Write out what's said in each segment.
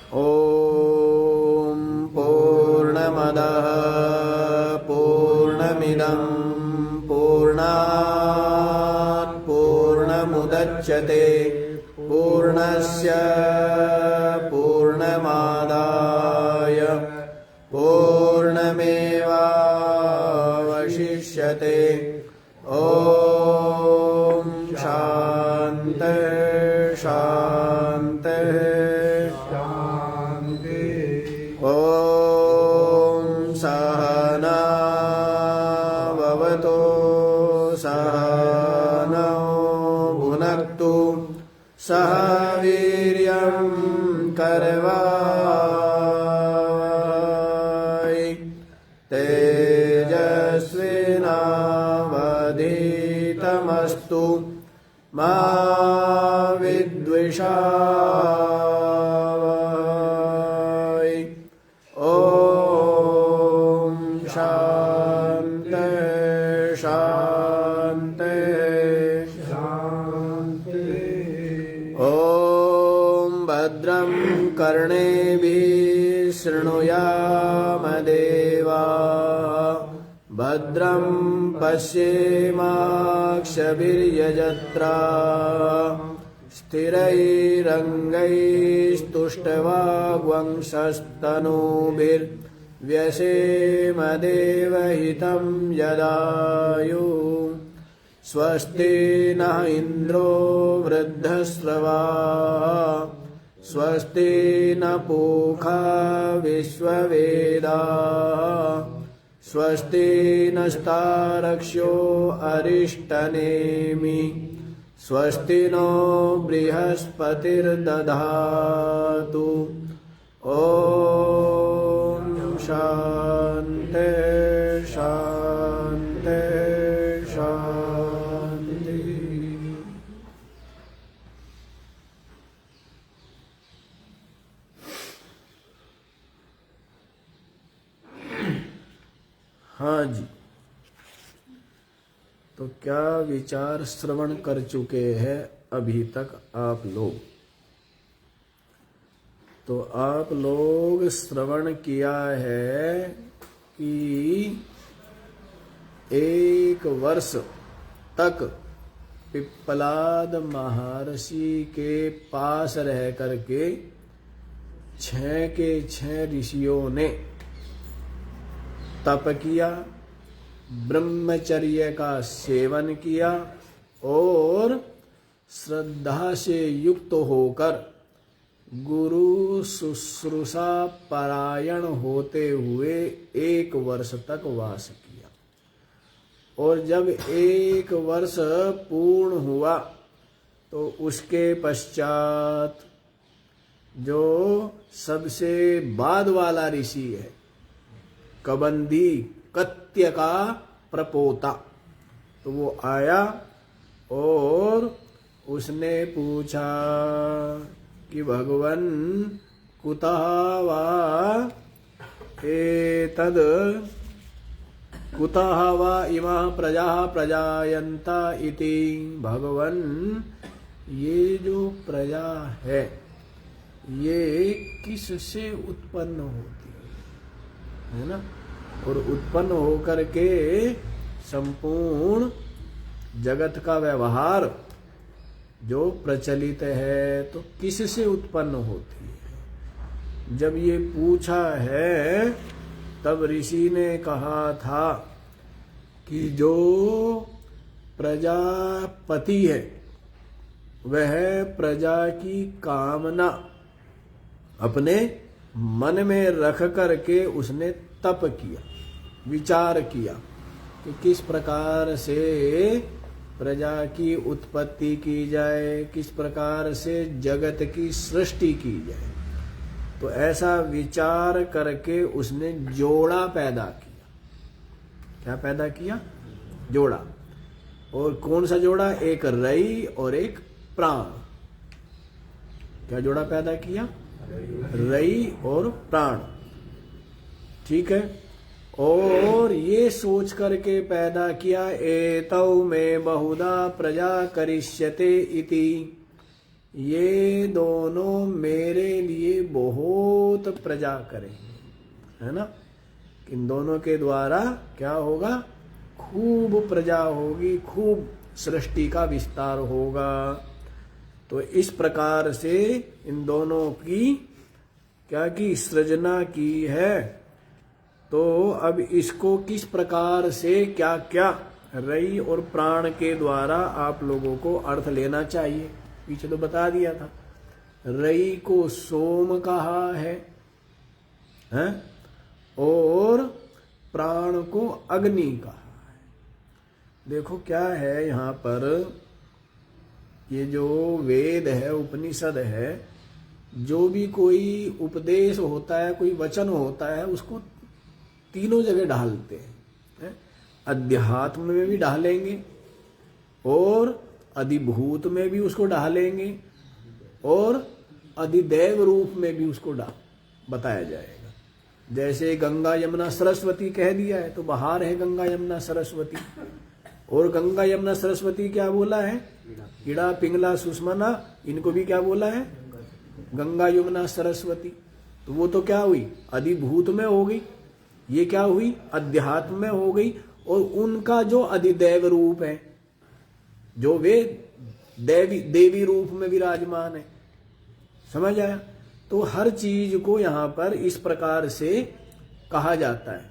ॐ पूर्णमदः पूर्णमिदं पूर्णात् पूर्णमुदच्यते पूर्णस्य पूर्णमादाय पूर्णमेवावशिष्यते। ॐ शान्ति शान्ति शान्ति। ॐ सहना भवतु सहनौ भुनक्तु सह वीर्यं करवावहै तेजस्विनावधीतमस्तु मा विद्विषावहै। ॐ शान्ति शान्ति शान्ति। ॐ भद्रं कर्णेभिः शृणुयाम देवाः भद्रं पश्येमाक्षभिर्यजत्राः स्थिरैरङ्गैस्तुष्टवाग्वंशस्तनूभिर्व्यसेम देवहितं यदायुः। स्वस्ति नः इन्द्रो वृद्धश्रवाः स्वस्ति न पूषा विश्ववेदाः स्वस्ति नस्तार्क्ष्यो अरिष्टनेमिः स्वस्ति नो बृहस्पतिर्दधातु। ॐ शान्ति शान्ति शान्ति। हाँ जी, तो क्या विचार श्रवण कर चुके हैं अभी तक आप लोग? तो आप लोग श्रवण किया है कि 1 वर्ष तक पिप्पलाद महर्षि के पास रह करके 6 के 6 ऋषियों ने तप किया, ब्रह्मचर्य का सेवन किया और श्रद्धा से युक्त होकर गुरु शुश्रूषा परायण होते हुए 1 वर्ष तक वास किया। और जब 1 वर्ष पूर्ण हुआ तो उसके पश्चात जो सबसे बाद वाला ऋषि है कबंदी कत्य का प्रपोता, तो वो आया और उसने पूछा कि भगवन कुतः वा एतद कुतः वा इमाः प्रजाः प्रजायन्ता इति। भगवन, ये जो प्रजा है ये किससे उत्पन्न होती है ना? और उत्पन्न होकर के संपूर्ण जगत का व्यवहार जो प्रचलित है तो किससे उत्पन्न होती है? जब ये पूछा है तब ऋषि ने कहा था कि जो प्रजापति है वह प्रजा की कामना अपने मन में रख करके उसने तप किया, विचार किया कि किस प्रकार से प्रजा की उत्पत्ति की जाए, किस प्रकार से जगत की सृष्टि की जाए। तो ऐसा विचार करके उसने जोड़ा पैदा किया। क्या पैदा किया? जोड़ा। और कौन सा जोड़ा? एक रई और एक प्राण। क्या जोड़ा पैदा किया? रई और प्राण। ठीक है। और ये सोच करके पैदा किया एतौ में बहुधा प्रजा करिष्यते इति, ये दोनों मेरे लिए बहुत प्रजा करेंगे, है ना। इन दोनों के द्वारा क्या होगा, खूब प्रजा होगी, खूब सृष्टि का विस्तार होगा। तो इस प्रकार से इन दोनों की क्या की सृजना की है। तो अब इसको किस प्रकार से क्या क्या रई और प्राण के द्वारा आप लोगों को अर्थ लेना चाहिए, पीछे तो बता दिया था। रई को सोम कहा है, हैं? और प्राण को अग्नि कहा है। देखो क्या है यहाँ पर, ये जो वेद है, उपनिषद है, जो भी कोई उपदेश होता है, कोई वचन होता है, उसको तीनों जगह ढालते हैं। अध्यात्म में भी ढालेंगे और अधिभूत में भी उसको ढालेंगे और अधिदैव रूप में भी उसको बताया जाएगा। जैसे गंगा यमुना सरस्वती कह दिया है तो बाहर है गंगा यमुना सरस्वती, और गंगा यमुना सरस्वती क्या बोला है, कीड़ा पिंगला सुषमना, इनको भी क्या बोला है, गंगा यमुना सरस्वती। तो वो तो क्या हुई, अधिभूत में हो गई, ये क्या हुई, अध्यात्म में हो गई। और उनका जो अधिदैव रूप है, जो वे देवी रूप में विराजमान है, समझ आया। तो हर चीज को यहां पर इस प्रकार से कहा जाता है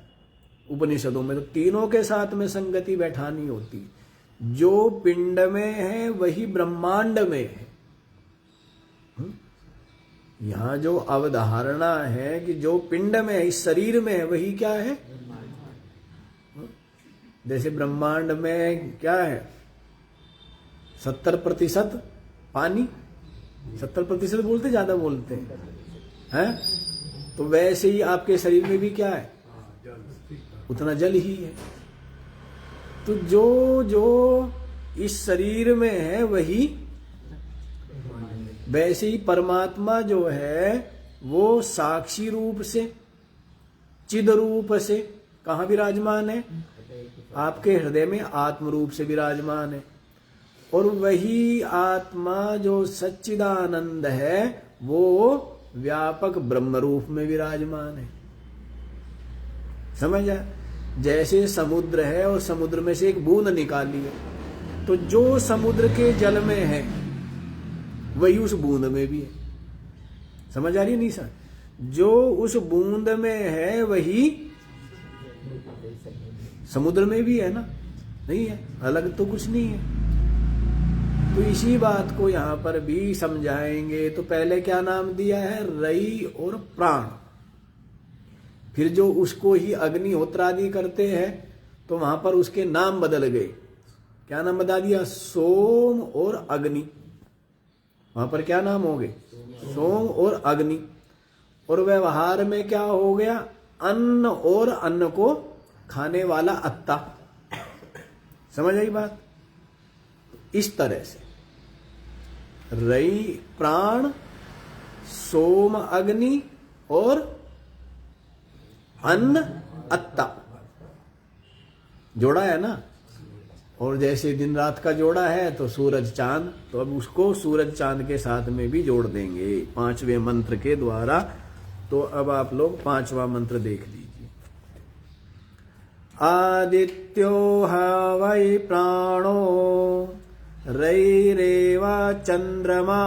उपनिषदों में। तो तीनों के साथ में संगति बैठानी होती, जो पिंड में है वही ब्रह्मांड में है। यहां जो अवधारणा है कि जो पिंड में है, इस शरीर में है, वही क्या है। जैसे ब्रह्मांड में क्या है, 70% पानी, 70% बोलते, ज्यादा बोलते हैं। तो वैसे ही आपके शरीर में भी क्या है, उतना जल ही है। तो जो जो इस शरीर में है वही, वैसे ही परमात्मा जो है वो साक्षी रूप से, चिद रूप से कहाँ विराजमान है, आपके हृदय में आत्म रूप से विराजमान है। और वही आत्मा जो सच्चिदानंद है वो व्यापक ब्रह्म रूप में विराजमान है, समझ आया। जैसे समुद्र है और समुद्र में से एक बूंद निकाली है, तो जो समुद्र के जल में है वही उस बूंद में भी है, समझ आ रही है निशा। जो उस बूंद में है वही समुद्र में भी है ना, नहीं है, अलग तो कुछ नहीं है। तो इसी बात को यहां पर भी समझाएंगे। तो पहले क्या नाम दिया है, रई और प्राण। फिर जो उसको ही अग्निहोत्र आदि करते हैं तो वहां पर उसके नाम बदल गए। क्या नाम बता दिया, सोम और अग्नि। वहां पर क्या नाम हो गए, सोम और अग्नि। और व्यवहार में क्या हो गया, अन्न और अन्न को खाने वाला अत्ता। समझ आई बात। इस तरह से रई प्राण, सोम अग्नि और अन्न अत्ता जोड़ा है ना। और जैसे दिन रात का जोड़ा है तो सूरज चांद, तो अब उसको सूरज चांद के साथ में भी जोड़ देंगे 5वें मंत्र के द्वारा। तो अब आप लोग 5वां मंत्र देख लीजिए। आदित्यो ह वै प्राणो रैरेवा चंद्रमा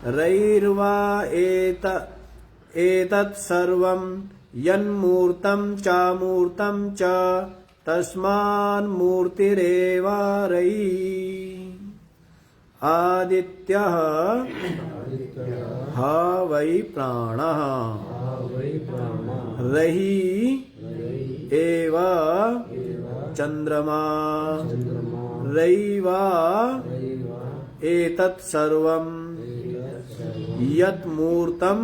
रैर्वा एतत् सर्वं यन्मूर्तं चामूर्तं च तस्मान्मूर्तिरेवा रई। आदित्यः ह वै प्राणः रही एव चंद्रमा रैवा एतत् सर्वं यत् मूर्तं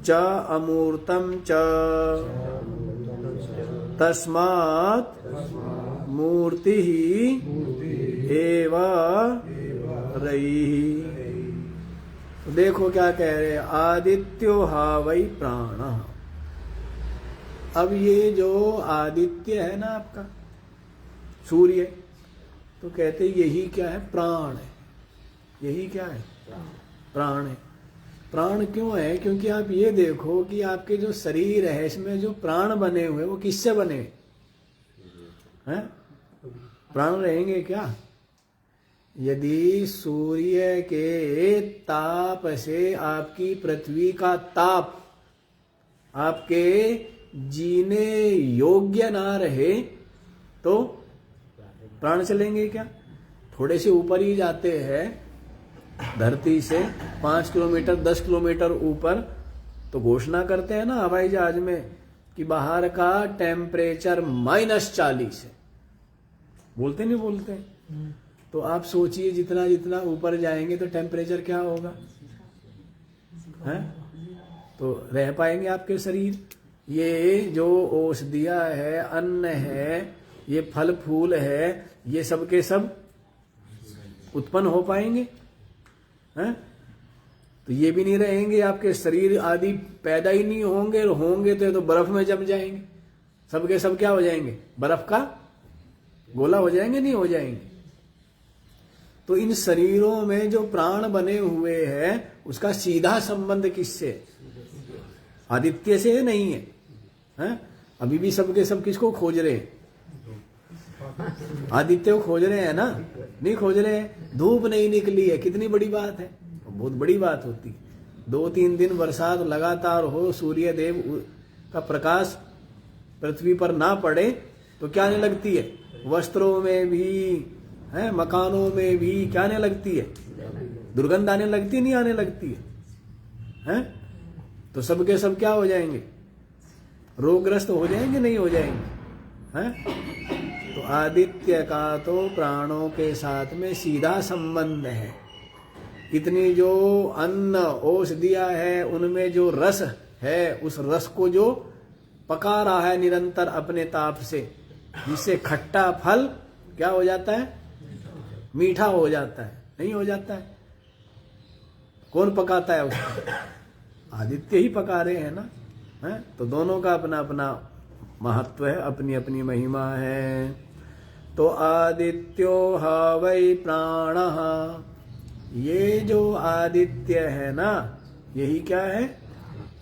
च अमूर्तं च तस्मात् मूर्तिः एव रई। देखो क्या कह रहे, आदित्यो हा वै प्राण। अब ये जो आदित्य है ना आपका सूर्य, तो कहते यही क्या है, प्राण है। यही क्या है? प्राण है। प्राण क्यों है? क्योंकि आप ये देखो कि आपके जो शरीर है इसमें जो प्राण बने हुए वो किससे बने हैं? प्राण रहेंगे क्या? यदि सूर्य के ताप से आपकी पृथ्वी का ताप आपके जीने योग्य ना रहे तो प्राण चलेंगे क्या? थोड़े से ऊपर ही जाते हैं धरती से 5 किलोमीटर 10 किलोमीटर ऊपर तो घोषणा करते हैं ना हवाई जहाज में कि बाहर का टेम्परेचर -40 है। बोलते नहीं बोलते? तो आप सोचिए जितना जितना ऊपर जाएंगे तो टेम्परेचर क्या होगा? हैं? तो रह पाएंगे आपके शरीर? ये जो औषधियाँ है, अन्न है, ये फल फूल है, ये सब के सब उत्पन्न हो पाएंगे? हैं? तो ये भी नहीं रहेंगे, आपके शरीर आदि पैदा ही नहीं होंगे, और होंगे तो बर्फ में जम जाएंगे। सबके सब क्या हो जाएंगे? बर्फ का गोला हो जाएंगे, नहीं हो जाएंगे? तो इन शरीरों में जो प्राण बने हुए हैं उसका सीधा संबंध किससे? आदित्य से नहीं है, हैं? अभी भी सबके सब किसको खोज रहे हैं? आदित्य को खोज रहे हैं ना? नहीं खोज रहे हैं। धूप नहीं निकली है, कितनी बड़ी बात है? बहुत बड़ी बात होती है। 2-3 दिन बरसात लगातार हो, सूर्य देव का प्रकाश पृथ्वी पर ना पड़े तो क्या आने लगती है? वस्त्रों में भी है, मकानों में भी क्या आने लगती है? दुर्गंध आने लगती है, नहीं आने लगती है? तो सबके सब क्या हो जाएंगे? रोगग्रस्त हो जाएंगे, नहीं हो जाएंगे? हैं? तो आदित्य का तो प्राणों के साथ में सीधा संबंध है। इतनी जो अन्न औषधियाँ है उनमें जो रस है, उस रस को जो पका रहा है निरंतर अपने ताप से, जिससे खट्टा फल क्या हो जाता है? मीठा हो जाता है, नहीं हो जाता है? कौन पकाता है उसको? आदित्य ही पका रहे हैं ना? है? तो दोनों का अपना अपना महत्व है, अपनी अपनी महिमा है। तो आदित्यो ह वै प्राणः, ये जो आदित्य है ना, यही क्या है?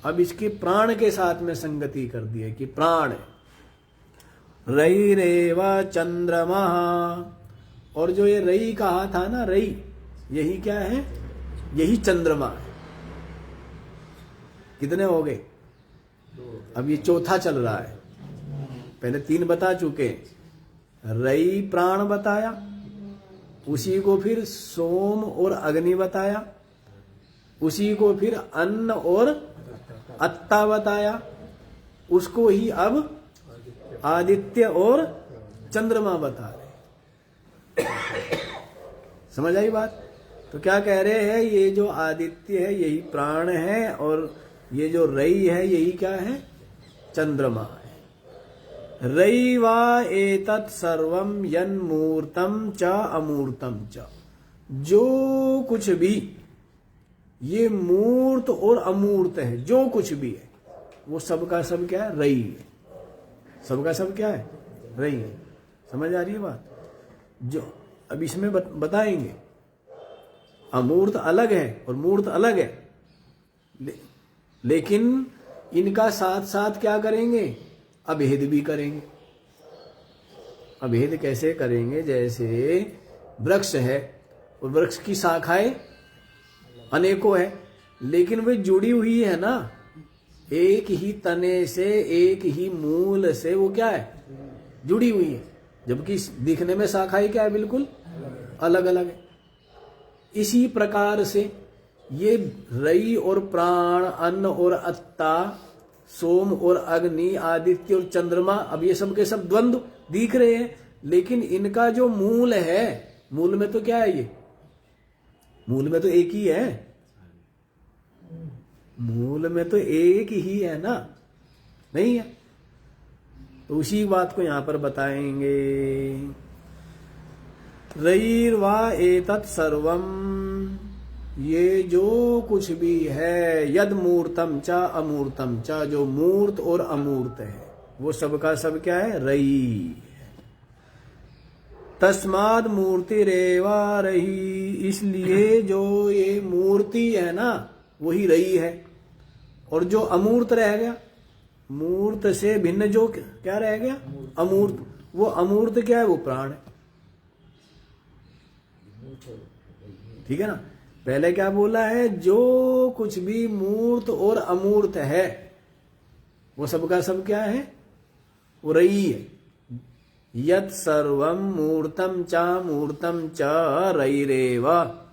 अब इसकी प्राण के साथ में संगति कर दी है कि प्राण रैरेव चंद्रमा, और जो ये रई कहा था ना, रई यही क्या है? यही चंद्रमा है। कितने हो गए? अब ये चौथा चल रहा है। पहले 3 बता चुके। रई प्राण बताया, उसी को फिर सोम और अग्नि बताया, उसी को फिर अन्न और अत्ता बताया, उसको ही अब आदित्य और चंद्रमा बता रहे। समझ आई बात? तो क्या कह रहे हैं? ये जो आदित्य है यही प्राण है, और ये जो रई है यही क्या है? चंद्रमा है। रई वा एतत् सर्वम यन्मूर्तम च अमूर्तम च, जो कुछ भी ये मूर्त और अमूर्त है, जो कुछ भी है वो सबका सब क्या है? रई है। सबका सब क्या है? रई है। समझ आ रही है बात? जो अब इसमें बताएंगे, अमूर्त अलग है और मूर्त अलग है, लेकिन इनका साथ साथ क्या करेंगे? अभेद भी करेंगे। अभेद कैसे करेंगे? जैसे वृक्ष है और वृक्ष की शाखाएं अनेकों है, लेकिन वे जुड़ी हुई है ना, एक ही तने से, एक ही मूल से वो क्या है? जुड़ी हुई है, जबकि दिखने में शाखाएं क्या है? बिल्कुल अलग अलग है। इसी प्रकार से ये रई और प्राण, अन्न और अत्ता, सोम और अग्नि, आदित्य और चंद्रमा, अब ये सब के सब द्वंद्व दिख रहे हैं, लेकिन इनका जो मूल है, मूल में तो क्या है? ये मूल में तो एक ही है। मूल में तो एक ही है ना, नहीं है? तो उसी बात को यहां पर बताएंगे। रईर्वा एतत् सर्वम, ये जो कुछ भी है, यद मूर्तम च अमूर्तम च, जो मूर्त और अमूर्त है वो सबका सब क्या है? रई। तस्माद मूर्ति रेवा रही, इसलिए जो ये मूर्ति है ना वही रही है, और जो अमूर्त रह गया, मूर्त से भिन्न जो क्या रह गया, अमूर्त, वो अमूर्त क्या है, वो प्राण है। ठीक है ना। पहले क्या बोला है, जो कुछ भी मूर्त और अमूर्त है वो सबका सब क्या है, वो रही है। यत् सर्वम मूर्तम च रईरेव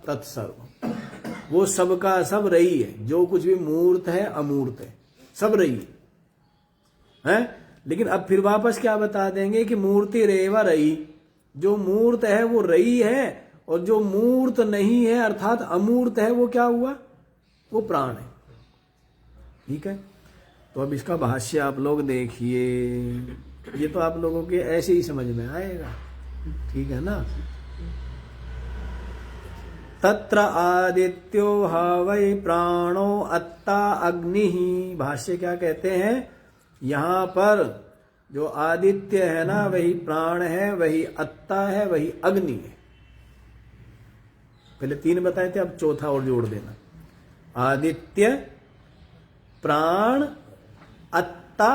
तत्सर्वम, वो सबका सब रही है। जो कुछ भी मूर्त है अमूर्त है सब रही है। लेकिन अब फिर वापस क्या बता देंगे कि मूर्ति रेवा रही, जो मूर्त है वो रही है, और जो मूर्त नहीं है अर्थात अमूर्त है वो क्या हुआ, वो प्राण है। ठीक है। तो अब इसका भाष्य आप लोग देखिए, ये तो आप लोगों के ऐसे ही समझ में आएगा। ठीक है ना। तत्र आदित्यो ह वै प्राणो अत्ता अग्नि, भाष्य क्या कहते हैं, यहां पर जो आदित्य है ना वही प्राण है, वही अत्ता है, वही अग्नि है। पहले 3 बताए थे, अब चौथा और जोड़ देना। आदित्य, प्राण, अत्ता,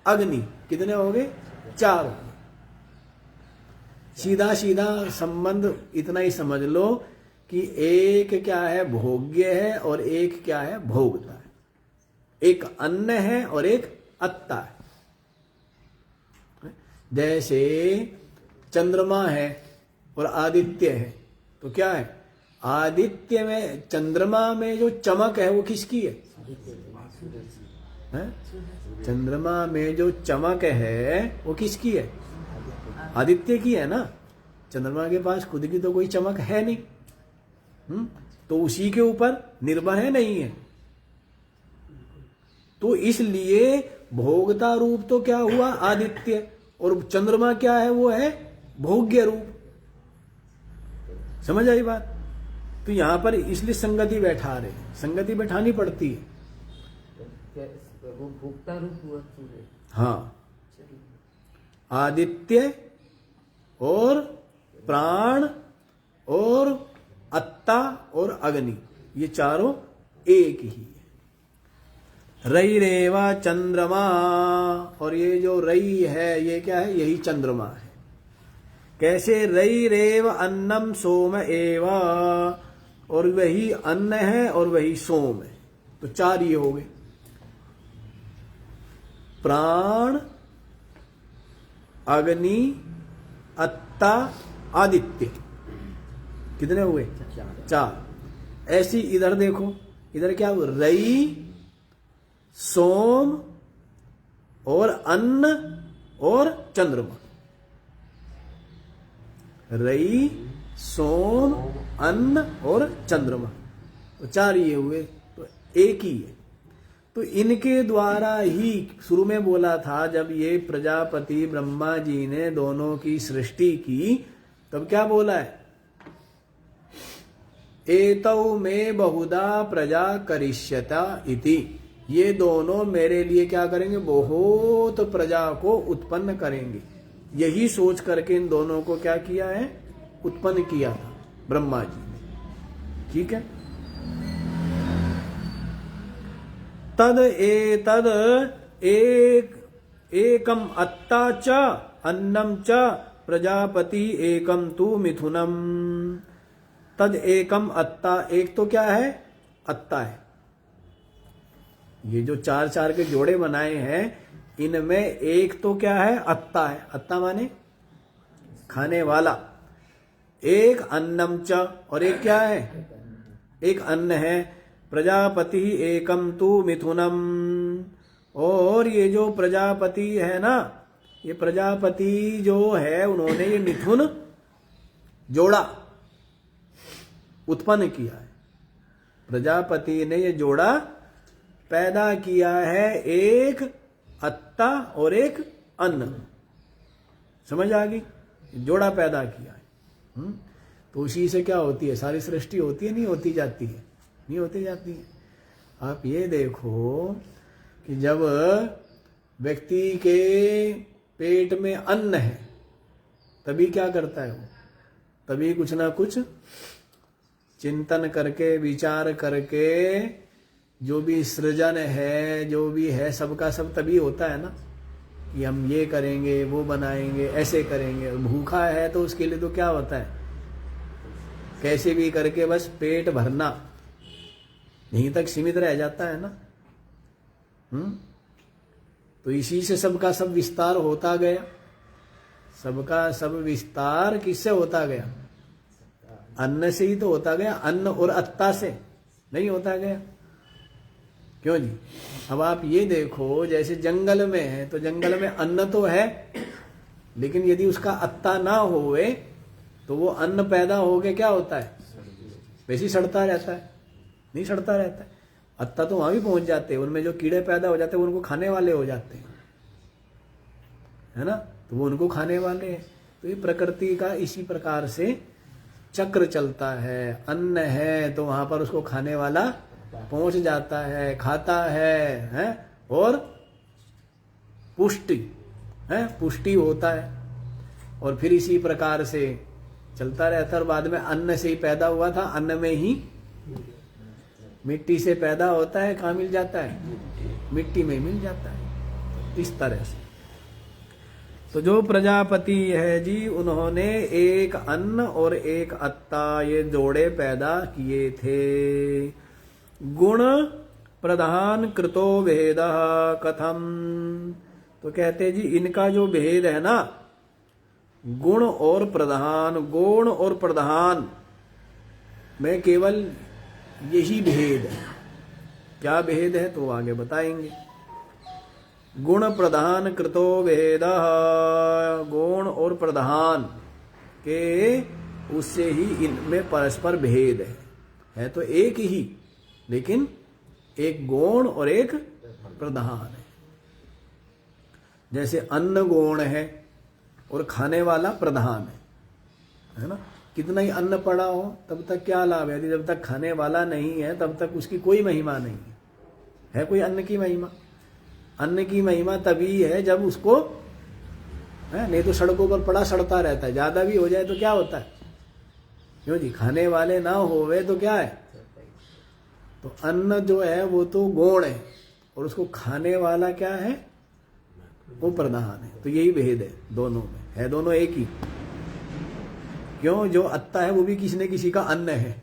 अग्नि, कितने हो गए, 4 हो गए। सीधा सीधा संबंध इतना ही समझ लो कि एक क्या है, भोग्य है, और एक क्या है, भोगता है। एक अन्न है और एक अत्ता है। जैसे चंद्रमा है और आदित्य है, तो क्या है, आदित्य में, चंद्रमा में जो चमक है वो किसकी है? चंद्रमा में जो चमक है वो किसकी है? आदित्य की है ना। चंद्रमा के पास खुद की तो कोई चमक है नहीं, तो उसी के ऊपर निर्भर है, नहीं है। तो इसलिए भोगता रूप तो क्या हुआ, आदित्य, और चंद्रमा क्या है, वो है भोग्य रूप। समझ आई बात। तो यहां पर इसलिए संगति बैठा रहे, संगति बैठानी पड़ती है। वो भोक्ता रूप हुआ सूर्य। हाँ, आदित्य और प्राण और अत्ता और अग्नि, ये चारों एक ही है। रई रेवा चंद्रमा, और ये जो रई है ये क्या है, यही चंद्रमा है। कैसे, रई रेव अन्नम सोम एवा, और वही अन्न है और वही सोम है। तो 4 ये हो गए, प्राण, अग्नि, अत्ता, आदित्य। कितने हुए, 4। ऐसी इधर देखो, इधर क्या हुआ, रई, सोम और अन्न और चंद्रमा। रई, सोम, अन्न और चंद्रमा, तो 4 ये हुए, तो एक ही है। तो इनके द्वारा ही शुरू में बोला था, जब ये प्रजापति ब्रह्मा जी ने दोनों की सृष्टि की, तब क्या बोला है, एतौ में बहुधा प्रजा करिष्यता इति, ये दोनों मेरे लिए क्या करेंगे, बहुत प्रजा को उत्पन्न करेंगे। यही सोच करके इन दोनों को क्या किया है, उत्पन्न किया था ब्रह्मा जी ने। ठीक है। तद एकम अत्ता च अन्नम च प्रजापति एकम तु मिथुनम। तद एकम अत्ता, एक तो क्या है, अत्ता है। ये जो 4 के जोड़े बनाए हैं, इनमें एक तो क्या है, अत्ता है। अत्ता माने खाने वाला। एक अन्नम च, और एक क्या है, एक अन्न है। प्रजापति एकम तु मिथुनम, और ये जो प्रजापति है ना, ये प्रजापति जो है, उन्होंने ये मिथुन जोड़ा उत्पन्न किया है। प्रजापति ने ये जोड़ा पैदा किया है, एक अत्ता और एक अन्न। समझ आ गई, जोड़ा पैदा किया है। तो उसी से क्या होती है, सारी सृष्टि होती है, नहीं होती जाती है, नहीं होती जाती है। आप ये देखो कि जब व्यक्ति के पेट में अन्न है, तभी क्या करता है वो, तभी कुछ ना कुछ चिंतन करके विचार करके जो भी सृजन है, जो भी है, सबका सब तभी होता है ना कि हम ये करेंगे, वो बनाएंगे, ऐसे करेंगे। भूखा है तो उसके लिए तो क्या होता है, कैसे भी करके बस पेट भरना, यहीं तक सीमित रह जाता है ना। तो इसी से सबका सब विस्तार होता गया। सबका सब विस्तार किससे होता गया? अन्न से ही तो होता गया। अन्न और अत्ता से नहीं होता गया। क्यों जी? अब आप ये देखो, जैसे जंगल में है तो जंगल में अन्न तो है, लेकिन यदि उसका अत्ता ना होवे तो वो अन्न पैदा होके क्या होता है? वैसे ही सड़ता रहता है, नहीं सड़ता रहता है। अत्ता तो वहां भी पहुंच जाते हैं, उनमें जो कीड़े पैदा हो जाते हैं वो उनको खाने वाले हो जाते हैं, है ना। तो वो उनको खाने वाले हैं। तो ये प्रकृति का इसी प्रकार से चक्र चलता है। अन्न है तो वहां पर उसको खाने वाला पहुंच जाता है, खाता है और पुष्टि है, पुष्टि होता है। और फिर इसी प्रकार से चलता रहता है। और बाद में अन्न से ही पैदा हुआ था, अन्न में ही मिट्टी से पैदा होता है, कहाँ मिल जाता है? मिट्टी में मिल जाता है। इस तरह से तो जो प्रजापति है जी, उन्होंने एक अन्न और एक अत्ता, ये जोड़े पैदा किए थे। गुण प्रधान कृतो भेद कथम, तो कहते जी इनका जो भेद है ना, गुण और प्रधान, गुण और प्रधान में केवल यही भेद है। क्या भेद है तो आगे बताएंगे। गुण प्रधान कृतो भेद, गुण और प्रधान के उससे ही इनमें परस्पर भेद है तो एक ही, लेकिन एक गुण और एक प्रधान है। जैसे अन्न गुण है और खाने वाला प्रधान है ना। कितना ही अन्न पड़ा हो तब तक क्या लाभ है? यदि जब तक खाने वाला नहीं है तब तक उसकी कोई महिमा नहीं है कोई अन्न की महिमा? अन्न की महिमा तभी है जब उसको है, नहीं तो सड़कों पर पड़ा सड़ता रहता है। ज्यादा भी हो जाए तो क्या होता है? क्यों जी? खाने वाले ना होवे तो क्या है? तो अन्न जो है वो तो गौण है और उसको खाने वाला क्या है? वो प्रधान है। तो यही भेद है दोनों में, है दोनों एक ही। क्यों? जो अत्ता है वो भी किसी न किसी का अन्न है,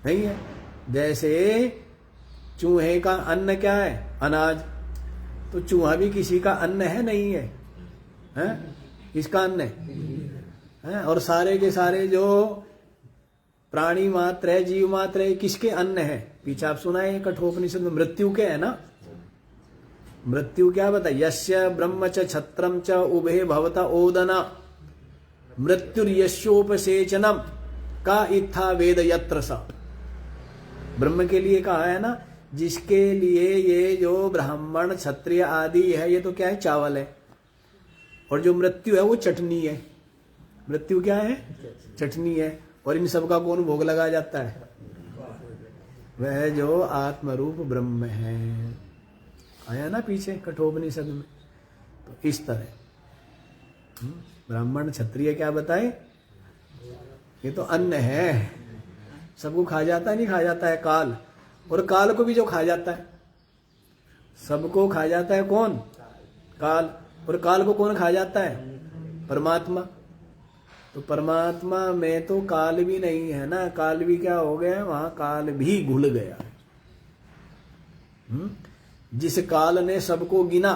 नहीं है? जैसे चूहे का अन्न क्या है? अनाज। तो चूहा भी किसी का अन्न है, नहीं है? हैं? किसका अन्न है? और सारे के सारे जो प्राणी मात्र है, जीव मात्र है, किसके अन्न है? पीछे आप सुना है कठोपनिषद में मृत्यु के है ना। मृत्यु क्या बता? यस्य ब्रह्म च छत्रम च उभे भवता ओदना मृत्युर्यस्योपसेचनम का इत्था वेद यत्र सा। ब्रह्म के लिए कहा है ना, जिसके लिए ये जो ब्राह्मण क्षत्रिय आदि है, ये तो क्या है? चावल है। और जो मृत्यु है वो चटनी है। मृत्यु क्या है? चटनी है। और इन सब का कौन भोग लगा जाता है? वह जो आत्मरूप ब्रह्म है। आया ना पीछे कठोपनिषद में। तो इस तरह ब्राह्मण क्षत्रिय क्या बताए? ये तो अन्न है, सबको खा जाता है, नहीं खा जाता है काल, और काल को भी जो खा जाता है, सबको खा जाता है कौन? काल। और काल को कौन खा जाता है? परमात्मा। तो परमात्मा में तो काल भी नहीं है ना। काल भी क्या हो गया? वहां काल भी घुल गया। जिस काल ने सबको गिना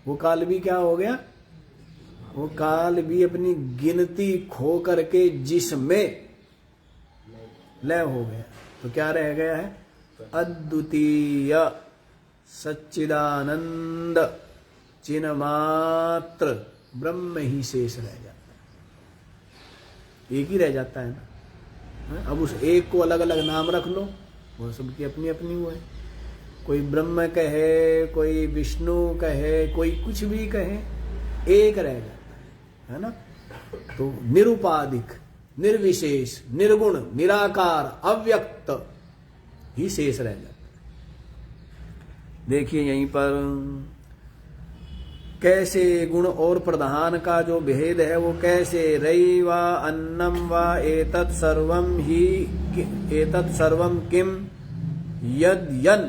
वो काल भी क्या हो गया? वो काल भी अपनी गिनती खो करके जिसमें लय हो गया। तो क्या रह गया है? अद्वितीय सच्चिदानंद चिन्मात्र ब्रह्म ही शेष रह जाता है। एक ही रह जाता है ना। अब उस एक को अलग अलग नाम रख लो, वो सबकी अपनी अपनी वो है। कोई ब्रह्म कहे, कोई विष्णु कहे, कोई कुछ भी कहे, एक रह जाता है ना। तो निरुपाधिक, निर्विशेष, निर्गुण, निराकार, अव्यक्त ही शेष रह जाता है। देखिए यहीं पर कैसे गुण और प्रधान का जो भेद है वो कैसे, रई वा अन्नम वा एतत् सर्वम किम यद यन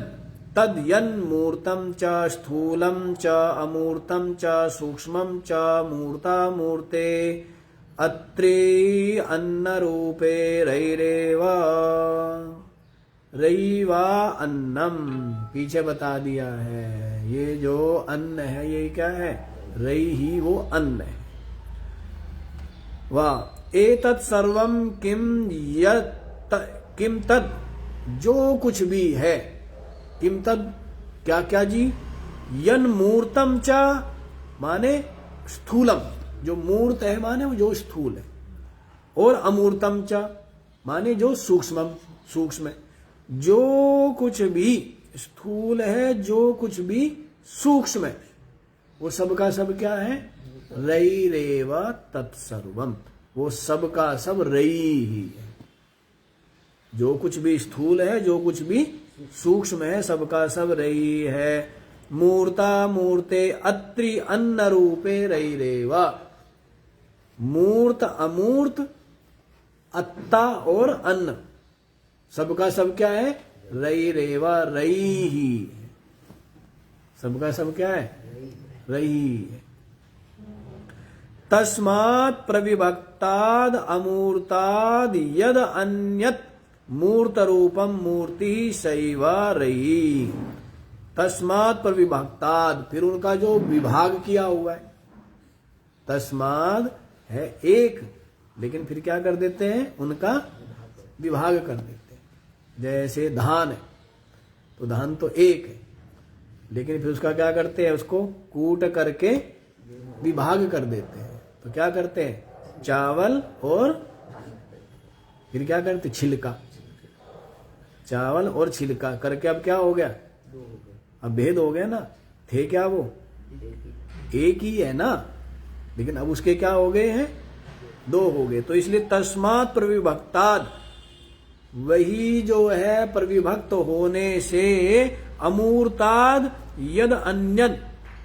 तद यन मूर्तम च स्थूलम च अमूर्तम च सूक्ष्मम च मूर्ता मूर्ते अत्रि अन्न रूपे रईवा अन्नम, पीछे बता दिया है। ये जो अन्न है ये क्या है, रई ही वो अन्न है। वाह एतत् सर्वम किम तद, जो कुछ भी है, किम तद क्या क्या जी, यन मूर्तम च माने स्थूलम, जो मूर्त है माने वो जो स्थूल है, और अमूर्तम च माने जो सूक्ष्म है। जो कुछ भी स्थूल है, जो कुछ भी सूक्ष्म है, वो सब का सब क्या है, रई रेवा तत्सर्वम, वो सब का सब रई ही है। जो कुछ भी स्थूल है, जो कुछ भी सूक्ष्म है, सबका सब रई है। मूर्ता मूर्ते अत्रि अन्न रूपे रई रेवा, मूर्त अमूर्त अत्ता और अन्न, सबका सब क्या है, रई रेवा, रई ही है। सबका सब क्या है, रई है। तस्मात् प्रविभक्ताद अमूर्ताद यद अन्यत मूर्त रूपम मूर्ति सैवा रई। तस्मात् प्रविभक्ताद, फिर उनका जो विभाग किया हुआ है, तस्माद है एक, लेकिन फिर क्या कर देते हैं, उनका विभाग कर देते हैं। जैसे धान है तो धान तो एक है, लेकिन फिर उसका क्या करते हैं, उसको कूट करके विभाग कर देते हैं। तो क्या करते हैं, चावल और फिर क्या करते, छिलका, चावल और छिलका करके अब क्या हो गया, अब भेद हो गया ना। थे क्या वो एक ही है ना, लेकिन अब उसके क्या हो गए हैं, दो हो गए। तो इसलिए तस्मात् प्रविभक्ताद, वही जो है प्रविभक्त होने से, अमूर्ताद यद अन्यद,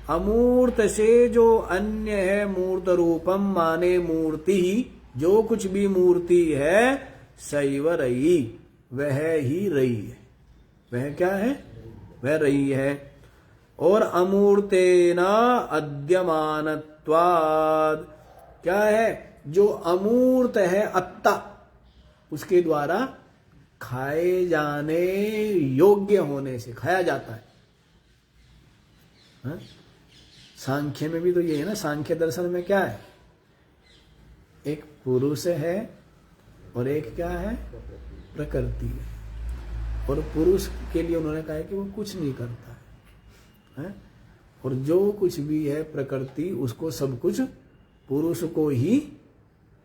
अमूर्त से जो अन्य है, मूर्त रूपम माने मूर्ति ही, जो कुछ भी मूर्ति है, सैव रई, वह ही रई है। वह क्या है, वह रई है। और अमूर्तेना अद्यमानत्वाद, क्या है, जो अमूर्त है अत्ता, उसके द्वारा खाए जाने योग्य होने से, खाया जाता है। सांख्य में भी तो ये है ना, सांख्य दर्शन में क्या है, एक पुरुष है और एक क्या है, प्रकृति है। और पुरुष के लिए उन्होंने कहा है कि वो कुछ नहीं करता है, और जो कुछ भी है प्रकृति, उसको सब कुछ पुरुष को ही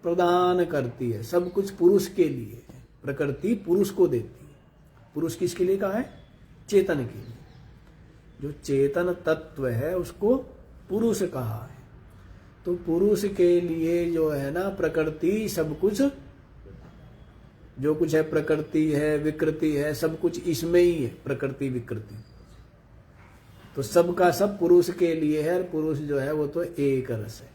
प्रदान करती है। सब कुछ पुरुष के लिए है, प्रकृति पुरुष को देती है। पुरुष किसके लिए कहा है, चेतन के लिए। जो चेतन तत्व है उसको पुरुष कहा है। तो पुरुष के लिए जो है ना, प्रकृति सब कुछ, जो कुछ है प्रकृति है, विकृति है, सब कुछ इसमें ही है, प्रकृति विकृति। तो सबका सब पुरुष के लिए है। और पुरुष जो है वो तो एक रस है,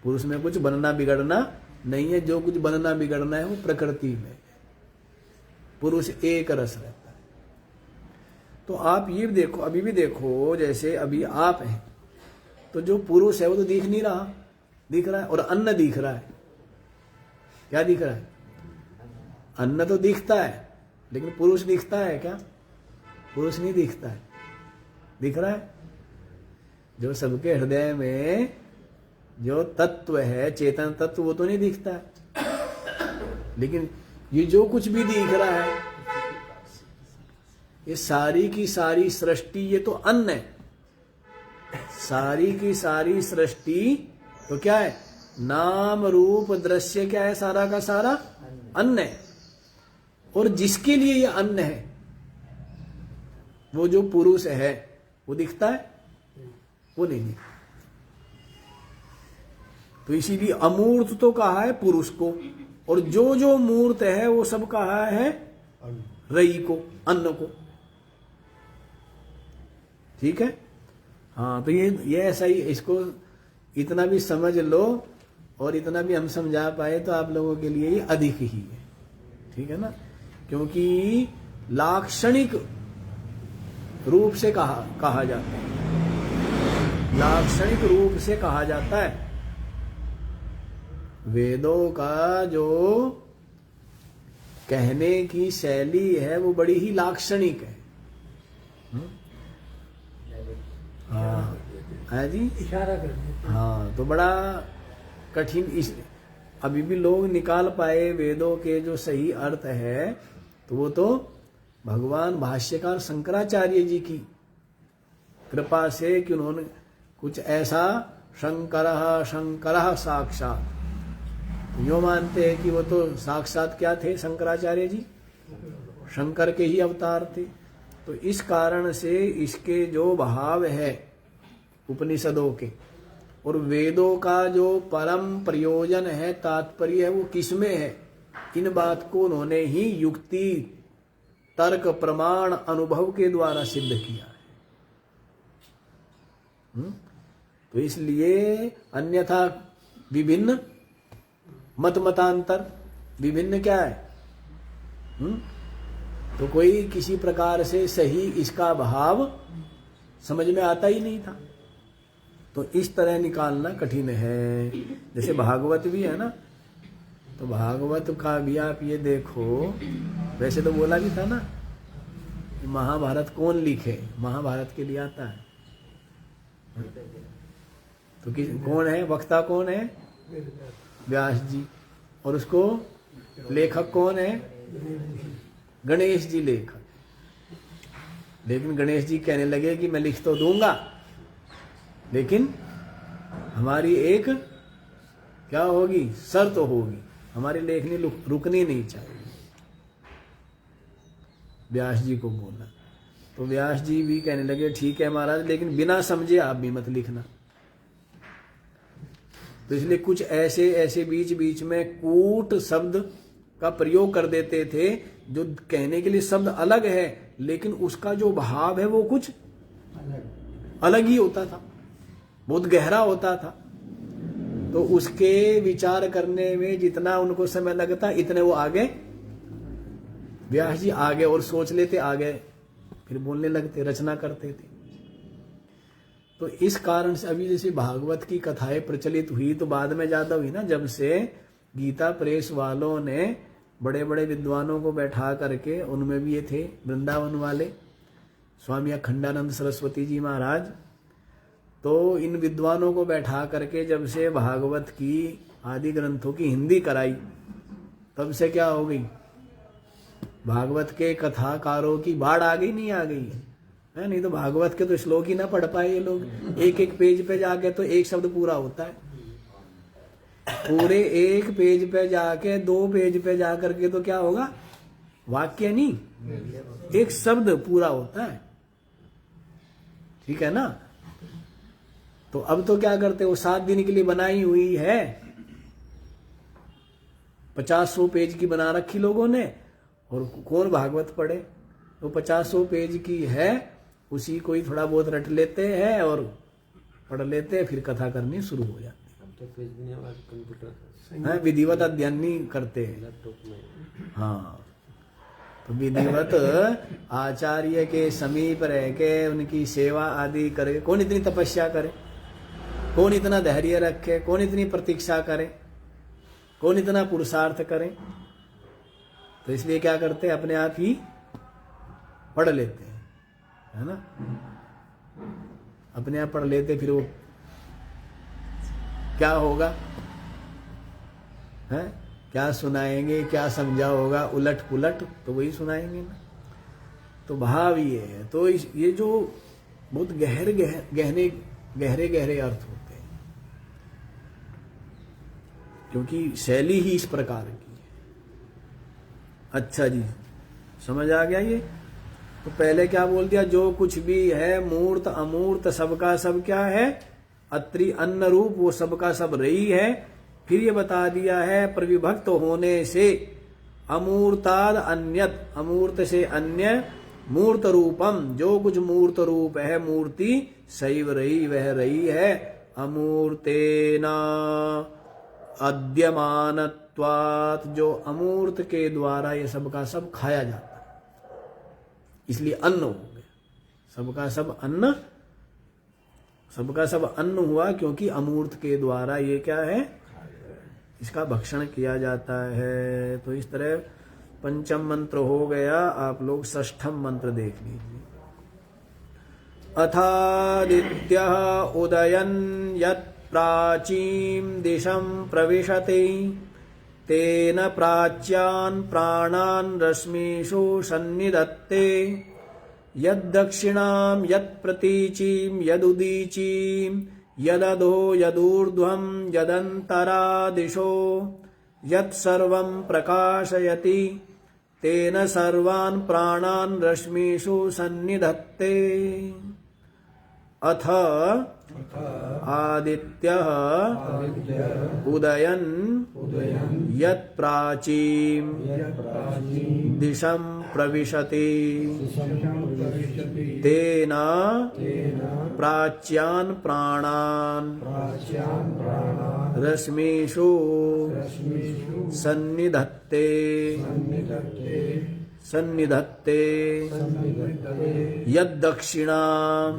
पुरुष में कुछ बनना बिगड़ना नहीं है। जो कुछ बनना बिगड़ना है वो प्रकृति में है। पुरुष एक रस रहता है। तो आप ये देखो, अभी भी देखो, जैसे अभी आप हैं, तो जो पुरुष है वो तो दिख नहीं रहा, दिख रहा है, और अन्न दिख रहा है। क्या दिख रहा है, अन्न तो दिखता है, लेकिन पुरुष दिखता है क्या, पुरुष नहीं दिखता है। दिख रहा है, जो सबके हृदय में जो तत्व है, चेतन तत्व, वो तो नहीं दिखता है। लेकिन ये जो कुछ भी दिख रहा है, ये सारी की सारी सृष्टि, ये तो अन्न है। सारी की सारी सृष्टि तो क्या है, नाम रूप दृश्य क्या है, सारा का सारा अन्न है। और जिसके लिए ये अन्न है, वो जो पुरुष है, वो दिखता है, वो नहीं दिखता। तो इसीलिए अमूर्त तो कहा है पुरुष को, और जो जो मूर्त है वो सब कहा है रई को, अन्न को। ठीक है। हाँ, तो ये ऐसा ही, इसको इतना भी समझ लो और इतना भी हम समझा पाए तो आप लोगों के लिए ये अधिक ही है, ठीक है ना। क्योंकि लाक्षणिक रूप से कहा जाता है, लाक्षणिक रूप से कहा जाता है। वेदों का जो कहने की शैली है वो बड़ी ही लाक्षणिक है। हाँ है जी, इशारा कर देते। हाँ, तो बड़ा कठिन इस अभी भी लोग निकाल पाए वेदों के जो सही अर्थ है, तो वो तो भगवान भाष्यकार शंकराचार्य जी की कृपा से कि उन्होंने कुछ ऐसा शंकर साक्षात, यो मानते हैं कि वो तो साक्षात क्या थे शंकराचार्य जी, शंकर के ही अवतार थे। तो इस कारण से इसके जो भाव है उपनिषदों के और वेदों का जो परम प्रयोजन है, तात्पर्य है, वो किसमें है, इन बात को उन्होंने ही युक्ति, तर्क, प्रमाण, अनुभव के द्वारा सिद्ध किया है। तो इसलिए अन्यथा विभिन्न मतांतर, विभिन्न क्या है, तो कोई किसी प्रकार से सही इसका भाव समझ में आता ही नहीं था। तो इस तरह निकालना कठिन है। जैसे भागवत भी है ना, तो भागवत का भी आप ये देखो, वैसे तो बोला भी था ना महाभारत कौन लिखे, महाभारत के लिए आता है तो कौन है, वक्ता कौन है, व्यास जी, और उसको लेखक कौन है, गणेश जी लेखक। लेकिन गणेश जी कहने लगे कि मैं लिख तो दूंगा, लेकिन हमारी एक क्या होगी, शर्त होगी, हमारी लेखनी रुकनी नहीं चाहिए। व्यास जी को बोला, तो व्यास जी भी कहने लगे ठीक है महाराज, लेकिन बिना समझे आप भी मत लिखना। तो इसलिए कुछ ऐसे बीच बीच में कूट शब्द का प्रयोग कर देते थे, जो कहने के लिए शब्द अलग है, लेकिन उसका जो भाव है वो कुछ अलग ही होता था, बहुत गहरा होता था। तो उसके विचार करने में जितना उनको समय लगता, इतने वो आगे, व्यास जी आगे और सोच लेते, आगे फिर बोलने लगते, रचना करते थे। तो इस कारण से अभी जैसे भागवत की कथाएं प्रचलित हुई तो बाद में ज्यादा हुई ना, जब से गीता प्रेस वालों ने बड़े बड़े विद्वानों को बैठा करके, उनमें भी ये थे वृंदावन वाले स्वामी अखंडानंद सरस्वती जी महाराज, तो इन विद्वानों को बैठा करके जब से भागवत की आदि ग्रंथों की हिंदी कराई, तब से क्या हो गई, भागवत के कथाकारों की बाढ़ आ गई, नहीं आ गई है। नहीं तो भागवत के तो श्लोक ही ना पढ़ पाए ये लोग, एक एक पेज पे जाके तो एक शब्द पूरा होता है, पूरे एक पेज पे जाके 2 पेज पे जाकर के तो क्या होगा, वाक्य नहीं, एक शब्द पूरा होता है, ठीक है ना। तो अब तो क्या करते, वो 7 दिन के लिए बनाई हुई है, 50-100 पेज की बना रखी लोगों ने, और कौन भागवत पढ़े, तो 50-100 पेज की है, उसी को ही थोड़ा बहुत रट लेते हैं और पढ़ लेते हैं, फिर कथा करनी शुरू हो जाती है। विधिवत अध्ययन नहीं करते हैं, हाँ, तो विधिवत आचार्य के समीप रह के उनकी सेवा आदि करे, कौन इतनी तपस्या करे, कौन इतना धैर्य रखे, कौन इतनी प्रतीक्षा करे, कौन इतना पुरुषार्थ करे। तो इसलिए क्या करते, अपने आप ही पढ़ लेते हैं, है ना, अपने आप पढ़ लेते, फिर वो क्या होगा, है क्या सुनाएंगे, क्या समझा होगा, उलट पुलट तो वही सुनाएंगे ना। तो भाव ये है, तो ये जो बहुत गहरे अर्थ होते हैं, क्योंकि शैली ही इस प्रकार की है। अच्छा जी, समझ आ गया ये। तो पहले क्या बोल दिया, जो कुछ भी है मूर्त अमूर्त सबका सब क्या है, अत्रि अन्न रूप, वो सबका सब रही है। फिर ये बता दिया है प्रविभक्त होने से अमूर्ताद अन्यत, अमूर्त से अन्य, मूर्त रूपम, जो कुछ मूर्त रूप है, मूर्ति सैव रही वह रही है अमूर्तेना अद्यमानत्वात्, जो अमूर्त के द्वारा ये सबका सब खाया जाता है, इसलिए अन्न हो गया। सबका सब अन्न, सबका सब अन्न हुआ क्योंकि अमूर्त के द्वारा ये क्या है, इसका भक्षण किया जाता है। तो इस तरह पंचम मंत्र हो गया। आप लोग षष्ठम मंत्र देख लीजिए। अथादित्यः उदयन् यत् प्राचीं दिशं प्रविशति तेन प्राच्यान् प्राणान् रश्मिषु सन्निधत्ते यद्दक्षिणां यत्प्रतीचीं यदुदीचीं यदधो यदूर्ध्वं यदन्तरादिशो यत्सर्वं प्रकाशयति तेन सर्वान् प्राणान् रश्मिषु सन्निधत्ते। अथ आदित्यः उदयन् यत् प्राचीं दिशं प्रविशति तेन प्राच्यान् प्राणान् रश्मिषु सन्निधत्ते यद्दक्षिणां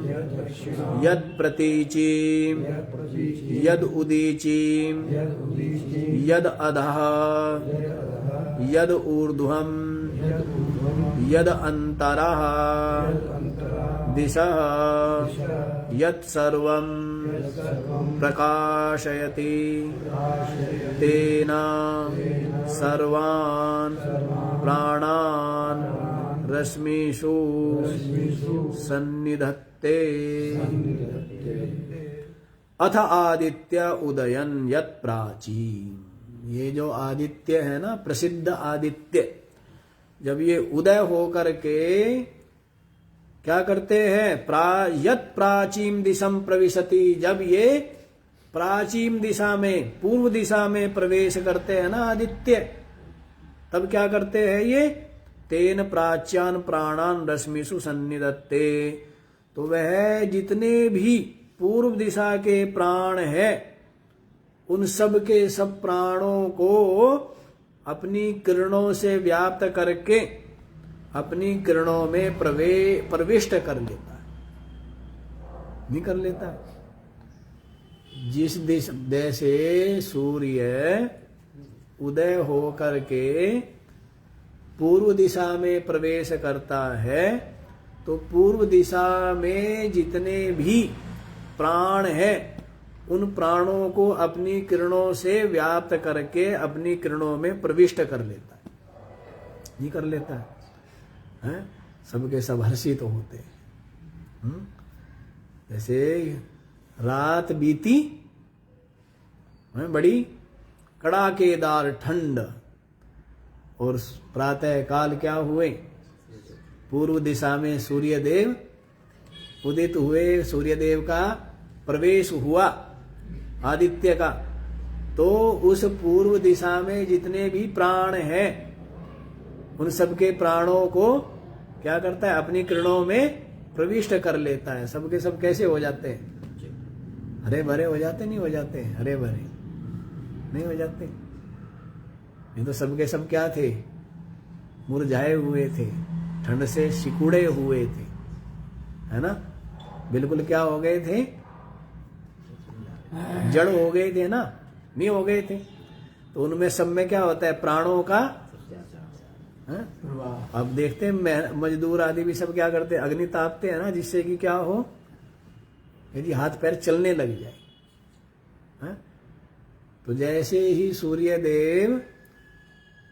यत्प्रतीचीं यदुदीचीं यदअधः यदऊर्ध्वं यदअन्तरः दिशः यत्सर्वं प्रकाशयति तेन सर्वान् प्राणान् रश्मिषु सन्निधत्ते। अथ आदित्य उदयन यत् प्राचीन, ये जो आदित्य है ना, प्रसिद्ध आदित्य, जब ये उदय होकर के क्या करते हैं, यत् प्राचीन दिशम प्रविशति, जब ये प्राचीन दिशा में, पूर्व दिशा में प्रवेश करते हैं ना आदित्य, तब क्या करते हैं ये, तेन प्राच्यान प्राणान रश्मिषु सन्निधत्ते, तो वह जितने भी पूर्व दिशा के प्राण है उन सब के सब प्राणों को अपनी किरणों से व्याप्त करके अपनी किरणों में प्रविष्ट कर लेता है, नहीं कर लेता। जिस दिशा से सूर्य उदय हो करके पूर्व दिशा में प्रवेश करता है, तो पूर्व दिशा में जितने भी प्राण हैं उन प्राणों को अपनी किरणों से व्याप्त करके अपनी किरणों में प्रविष्ट कर लेता है, नहीं कर लेता है। सबके सब हर्षित तो होते हैं। जैसे रात बीती, बड़ी कड़ाकेदार ठंड, और प्रातः काल क्या हुए, पूर्व दिशा में सूर्यदेव उदित हुए, सूर्यदेव का प्रवेश हुआ आदित्य का, तो उस पूर्व दिशा में जितने भी प्राण हैं उन सबके प्राणों को क्या करता है, अपनी किरणों में प्रविष्ट कर लेता है। सबके सब कैसे हो जाते हैं, हरे भरे हो जाते, नहीं हो जाते, हरे भरे नहीं हो जाते। ये तो सबके सब क्या थे, मुरझाए हुए थे, ठंड से सिकुड़े हुए थे, है ना, बिल्कुल क्या हो गए थे, जड़ हो गए थे ना, नहीं हो गए थे। तो उनमें सब में क्या होता है, प्राणों का, अब देखते हैं मजदूर आदि भी सब क्या करते हैं, अग्नि तापते हैं ना, जिससे कि क्या हो, यदि हाथ पैर चलने लग जाए। तो जैसे ही सूर्य देव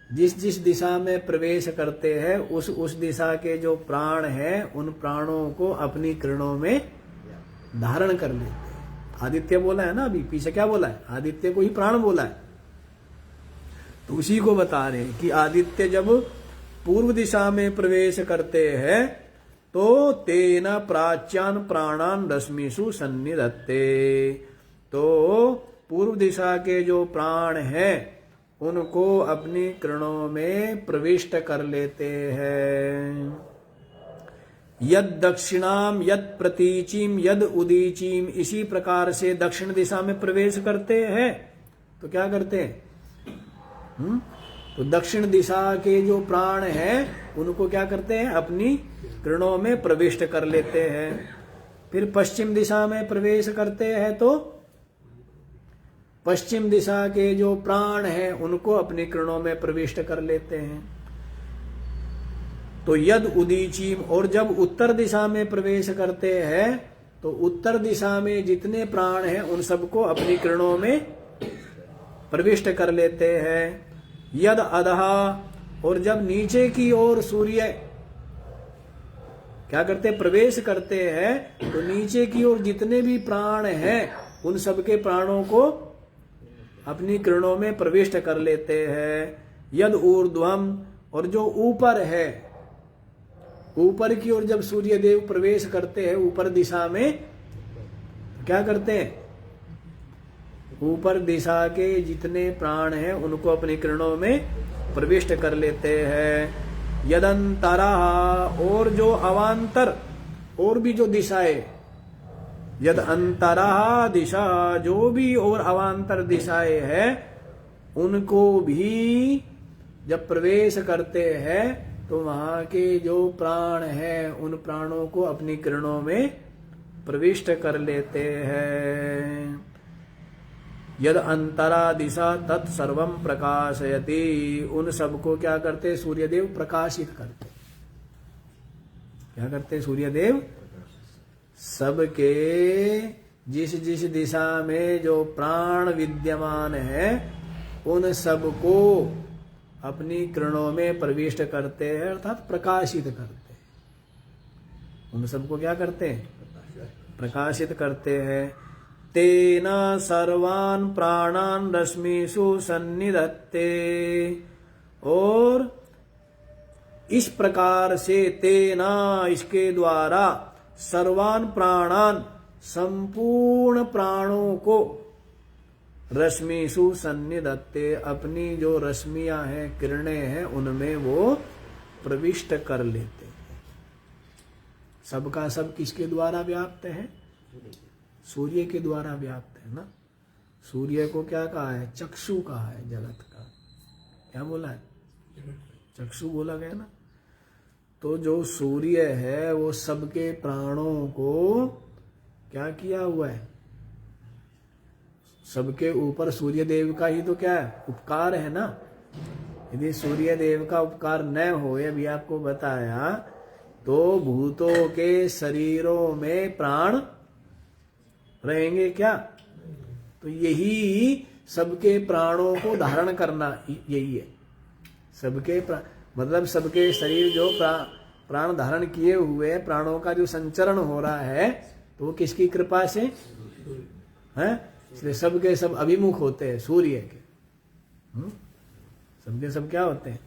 जिस जिस दिशा में प्रवेश करते हैं उस दिशा के जो प्राण हैं उन प्राणों को अपनी किरणों में धारण कर लेते हैं। आदित्य बोला है ना, अभी पीछे क्या बोला है, आदित्य को ही प्राण बोला है। तो उसी को बता रहे हैं कि आदित्य जब पूर्व दिशा में प्रवेश करते हैं तो तेन प्राच्यान प्राणान रश्मिषु सन्निधत्ते, तो पूर्व दिशा के जो प्राण हैं उनको अपनी किरणों में प्रविष्ट कर लेते हैं। यद दक्षिणाम यद प्रतीचीम यद उदीचीम, इसी प्रकार से दक्षिण दिशा में प्रवेश करते हैं तो क्या करते हैं? तो दक्षिण दिशा के जो प्राण हैं उनको क्या करते हैं? अपनी किरणों में प्रविष्ट कर लेते हैं। फिर पश्चिम दिशा में प्रवेश करते हैं तो पश्चिम दिशा के जो प्राण हैं उनको अपनी किरणों में प्रविष्ट कर लेते हैं। तो यद उदीचीम, और जब उत्तर दिशा में प्रवेश करते हैं तो उत्तर दिशा में जितने प्राण हैं उन सबको अपनी किरणों में प्रविष्ट कर लेते हैं। यद अधहा, और जब नीचे की ओर सूर्य क्या करते? प्रवेश करते हैं तो नीचे की ओर जितने भी प्राण हैं उन सबके प्राणों को अपनी किरणों में प्रविष्ट कर लेते हैं। यद ऊर्ध्वम, और जो ऊपर है, ऊपर की ओर जब सूर्य देव प्रवेश करते हैं ऊपर दिशा में, क्या करते हैं? ऊपर दिशा के जितने प्राण हैं उनको अपनी किरणों में प्रविष्ट कर लेते हैं। यदंतरा, और जो अवांतर और भी जो दिशाएं, यद अंतरा दिशा, जो भी और अवांतर दिशाएं हैं उनको भी जब प्रवेश करते हैं तो वहां के जो प्राण हैं उन प्राणों को अपनी किरणों में प्रविष्ट कर लेते हैं। यद अंतरा दिशा तत्सर्वम प्रकाशयति, उन सबको क्या करते? सूर्यदेव प्रकाशित करते। क्या करते सूर्यदेव? सबके जिस जिस दिशा में जो प्राण विद्यमान है उन सबको अपनी किरणों में प्रविष्ट करते हैं, अर्थात प्रकाशित करते हैं। उन सबको क्या करते हैं? प्रकाशित करते हैं। तेना सर्वान् प्राणान् रश्मिषु सन्निधत्ते, और इस प्रकार से तेना, इसके द्वारा, सर्वान् प्राणान्, संपूर्ण प्राणों को, रश्मिषु सन्निधत्ते, अपनी जो रश्मियां हैं, किरणें हैं, उनमें वो प्रविष्ट कर लेते हैं। सबका सब किसके द्वारा व्याप्त है? सूर्य के द्वारा व्याप्त है ना। सूर्य को क्या कहा है? चक्षु कहा है जगत का। क्या बोला है? चक्षु बोला गया ना। तो जो सूर्य है वो सबके प्राणों को क्या किया हुआ है? सबके ऊपर सूर्य देव का ही तो क्या है? उपकार है ना। यदि सूर्य देव का उपकार न हो, अभी आपको बताया, तो भूतों के शरीरों में प्राण रहेंगे क्या? तो यही सबके प्राणों को धारण करना यही है। सबके मतलब सबके शरीर जो प्राण धारण किए हुए प्राणों का जो संचरण हो रहा है तो वो किसकी कृपा से है? इसलिए सबके सब अभिमुख होते हैं सूर्य के। सबके सब क्या होते हैं?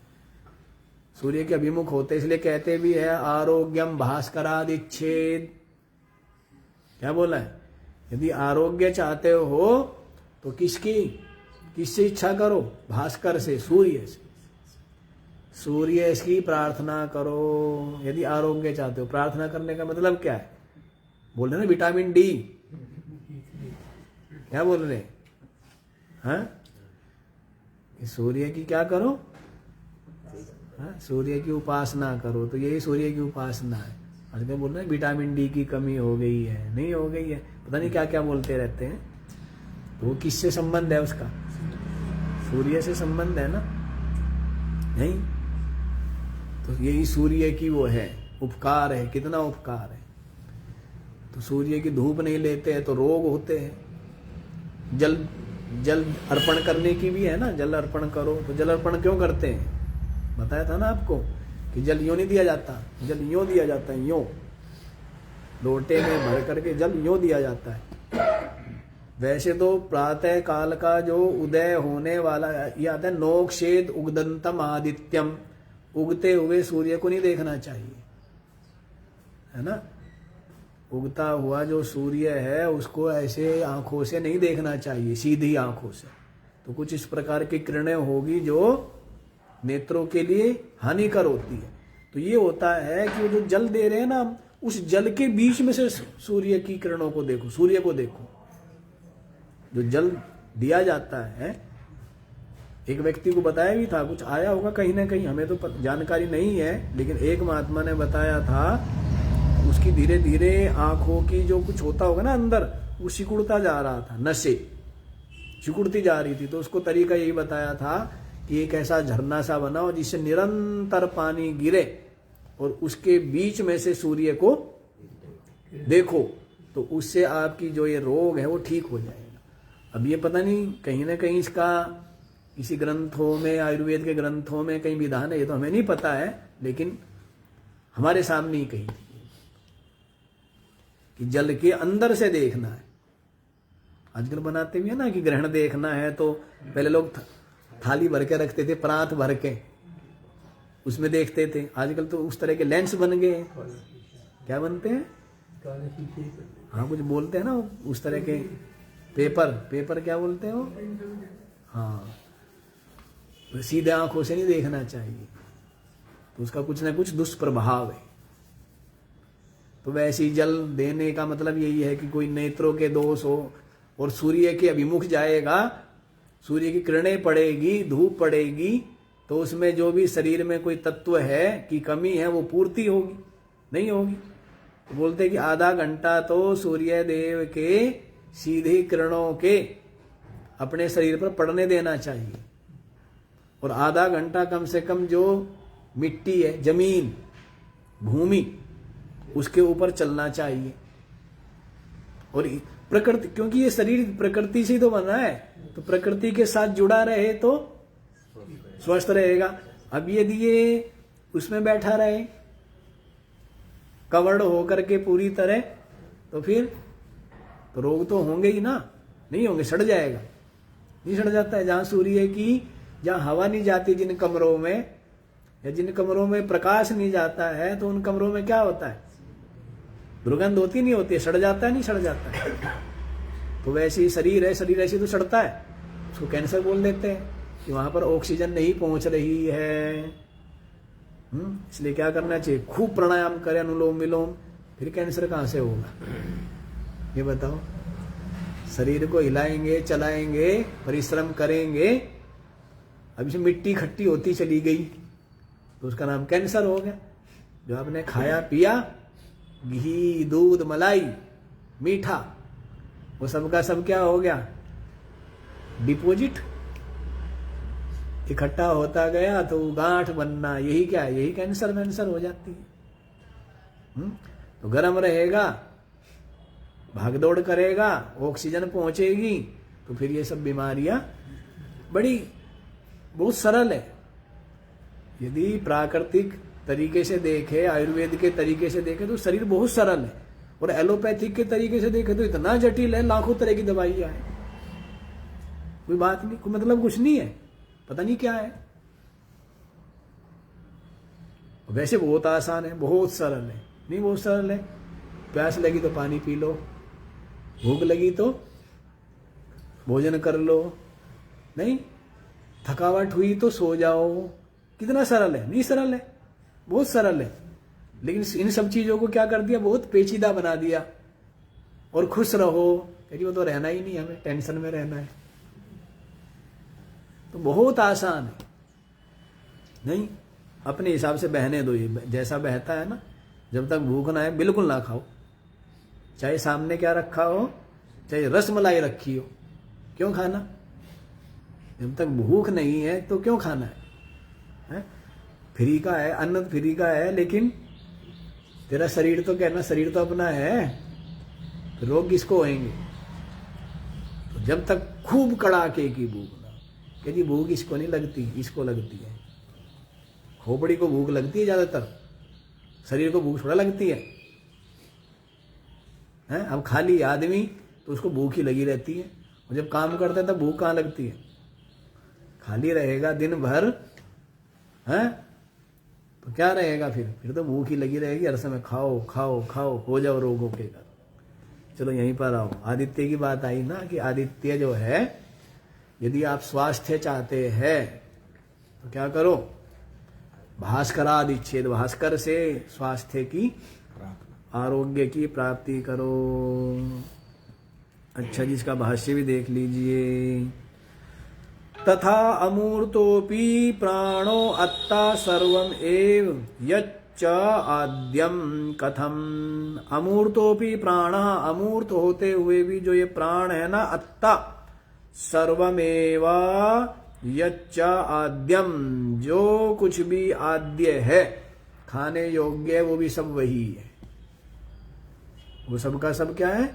सूर्य के अभिमुख होते हैं। इसलिए कहते भी है आरोग्यम भास्करादिच्छेद। क्या बोला है? यदि आरोग्य चाहते हो तो किससे इच्छा करो? भास्कर से, सूर्य से। सूर्य की प्रार्थना करो यदि आरोग्य चाहते हो। प्रार्थना करने का मतलब क्या है? बोल रहे ना विटामिन डी। क्या बोल रहे? हाँ, सूर्य की क्या करो? हाँ, सूर्य की उपासना करो। तो यही सूर्य की उपासना है। आज क्या बोल रहे हैं? विटामिन डी की कमी हो गई है, नहीं हो गई है, पता नहीं क्या क्या बोलते रहते हैं। तो वो किससे संबंध है उसका? सूर्य से संबंध है ना। नहीं, तो यही सूर्य की वो है, उपकार है। कितना उपकार है। तो सूर्य की धूप नहीं लेते हैं तो रोग होते हैं। जल अर्पण करने की भी है ना, जल अर्पण करो। तो जल अर्पण क्यों करते हैं? बताया था ना आपको कि जल यूं नहीं दिया जाता, जल यूं दिया जाता है, यूं लोटे में भर करके जल यूं दिया जाता है। वैसे तो प्रातः काल का जो उदय होने वाला ये आता है, नोक्षेद उगदंतम आदित्यम, उगते हुए सूर्य को नहीं देखना चाहिए, है ना। उगता हुआ जो सूर्य है उसको ऐसे आंखों से नहीं देखना चाहिए, सीधी आंखों से। तो कुछ इस प्रकार की किरणें होगी जो नेत्रों के लिए हानिकर होती है। तो ये होता है कि जो जल दे रहे हैं ना, उस जल के बीच में से सूर्य की किरणों को देखो, सूर्य को देखो। जो जल दिया जाता है, एक व्यक्ति को बताया भी था, कुछ आया होगा कहीं ना कहीं, हमें तो जानकारी नहीं है, लेकिन एक महात्मा ने बताया था उसकी धीरे धीरे आंखों की जो कुछ होता होगा ना अंदर, वो सिकुड़ता जा रहा था, नशे सिकुड़ती जा रही थी। तो उसको तरीका यही बताया था कि एक ऐसा झरना सा बनाओ जिससे निरंतर पानी गिरे और उसके बीच में से सूर्य को देखो, तो उससे आपकी जो ये रोग है वो ठीक हो जाएगा। अब ये पता नहीं कहीं ना कहीं इसका किसी ग्रंथों में, आयुर्वेद के ग्रंथों में कहीं विधान है, ये तो हमें नहीं पता है, लेकिन हमारे सामने ही कहीं कि जल के अंदर से देखना है। आजकल बनाते भी है ना कि ग्रहण देखना है तो पहले लोग थाली भर के रखते थे, परात भर के, उसमें देखते थे। आजकल तो उस तरह के लेंस बन गए हैं। क्या बनते हैं? हाँ, कुछ बोलते हैं ना उस तरह के पेपर क्या बोलते हैं वो? हाँ, तो सीधे आंखों से नहीं देखना चाहिए, तो उसका कुछ ना कुछ दुष्प्रभाव है। तो वैसे जल देने का मतलब यही है कि कोई नेत्रों के दोष हो और सूर्य के अभिमुख जाएगा, सूर्य की किरणें पड़ेगी, धूप पड़ेगी, तो उसमें जो भी शरीर में कोई तत्व है की कमी है वो पूर्ति होगी, नहीं होगी। तो बोलते हैं कि आधा घंटा तो सूर्य देव के सीधी किरणों के अपने शरीर पर पड़ने देना चाहिए, और आधा घंटा कम से कम जो मिट्टी है, जमीन, भूमि, उसके ऊपर चलना चाहिए। और प्रकृति, क्योंकि ये शरीर प्रकृति से तो बना है, तो प्रकृति के साथ जुड़ा रहे तो स्वस्थ रहेगा। अब यदि ये उसमें बैठा रहे कवर्ड होकर के पूरी तरह, तो फिर तो रोग तो होंगे ही ना, नहीं होंगे, सड़ जाएगा। नहीं सड़ जाता है? जहां सूर्य की, जहां हवा नहीं जाती जिन कमरों में, या जिन कमरों में प्रकाश नहीं जाता है, तो उन कमरों में क्या होता है? दुर्गंध होती नहीं होती है? सड़ जाता है, नहीं सड़ जाता है? तो वैसे ही शरीर है, शरीर ऐसे तो सड़ता है, उसको कैंसर बोल देते हैं कि वहां पर ऑक्सीजन नहीं पहुंच रही है। इसलिए क्या करना चाहिए? खूब प्राणायाम करें, अनुलोम विलोम, फिर कैंसर कहां से होगा? ये बताओ। शरीर को हिलाएंगे, चलाएंगे, परिश्रम करेंगे, अब इसमें मिट्टी खट्टी होती चली गई तो उसका नाम कैंसर हो गया। जो आपने खाया पिया, घी, दूध, मलाई, मीठा, वो सबका सब क्या हो गया? डिपोजिट इकट्ठा होता गया तो गांठ बनना, यही क्या है? यही कैंसर हो जाती है। तो गर्म रहेगा, भागदौड़ करेगा, ऑक्सीजन पहुंचेगी, तो फिर ये सब बीमारियां बहुत सरल है। यदि प्राकृतिक तरीके से देखे, आयुर्वेद के तरीके से देखे तो शरीर बहुत सरल है, और एलोपैथिक के तरीके से देखे तो इतना जटिल है, लाखों तरह की दवाइयां हैं। कोई बात नहीं, कोई मतलब कुछ नहीं है, पता नहीं क्या है। वैसे बहुत आसान है, बहुत सरल है। नहीं, बहुत सरल है। प्यास लगी तो पानी पी लो, भूख लगी तो भोजन कर लो, नहीं थकावट हुई तो सो जाओ। कितना सरल है? नहीं सरल है, बहुत सरल है। लेकिन इन सब चीजों को क्या कर दिया? बहुत पेचीदा बना दिया। और खुश रहो, कहीं वो तो रहना ही नहीं, हमें टेंशन में रहना है। तो बहुत आसान है। नहीं, अपने हिसाब से बहने दो, ये जैसा बहता है ना। जब तक भूख ना है बिल्कुल ना खाओ, चाहे सामने क्या रखा हो, चाहे रसमलाई रखी हो, क्यों खाना? जब तक भूख नहीं है तो क्यों खाना है? फ्री का है, अन्न फ्री का है, लेकिन तेरा शरीर तो कहना, शरीर तो अपना है, तो रोग किसको होंगे? तो जब तक खूब कड़ाके की भूख ना, कहती भूख इसको नहीं लगती, इसको लगती है। खोपड़ी को भूख लगती है ज्यादातर, शरीर को भूख थोड़ा लगती है। अब खाली आदमी तो उसको भूख ही लगी रहती है, और जब काम करता है तब भूख कहाँ लगती है? खाली रहेगा दिन भर, है तो क्या रहेगा? फिर तो भूख ही लगी रहेगी, हर समय खाओ खाओ खाओ, हो जाओ रोगों के घर। चलो यहीं पर आओ, आदित्य की बात आई ना, कि आदित्य जो है, यदि आप स्वास्थ्य चाहते हैं तो क्या करो? भास्करादिच्छेद, भास्कर से स्वास्थ्य की आरोग्य की प्राप्ति करो। अच्छा जी, इसका भाष्य भी देख लीजिए। तथा अमूर्तोपि प्राणो अत्ता सर्वम एव यच्च आद्यम कथम। अमूर्तोपि प्राण, अमूर्त होते हुए भी जो ये प्राण है ना, अत्ता सर्वमेव यच्च आद्यम, जो कुछ भी आद्य है, खाने योग्य है, वो भी सब वही है। वो सबका सब क्या है?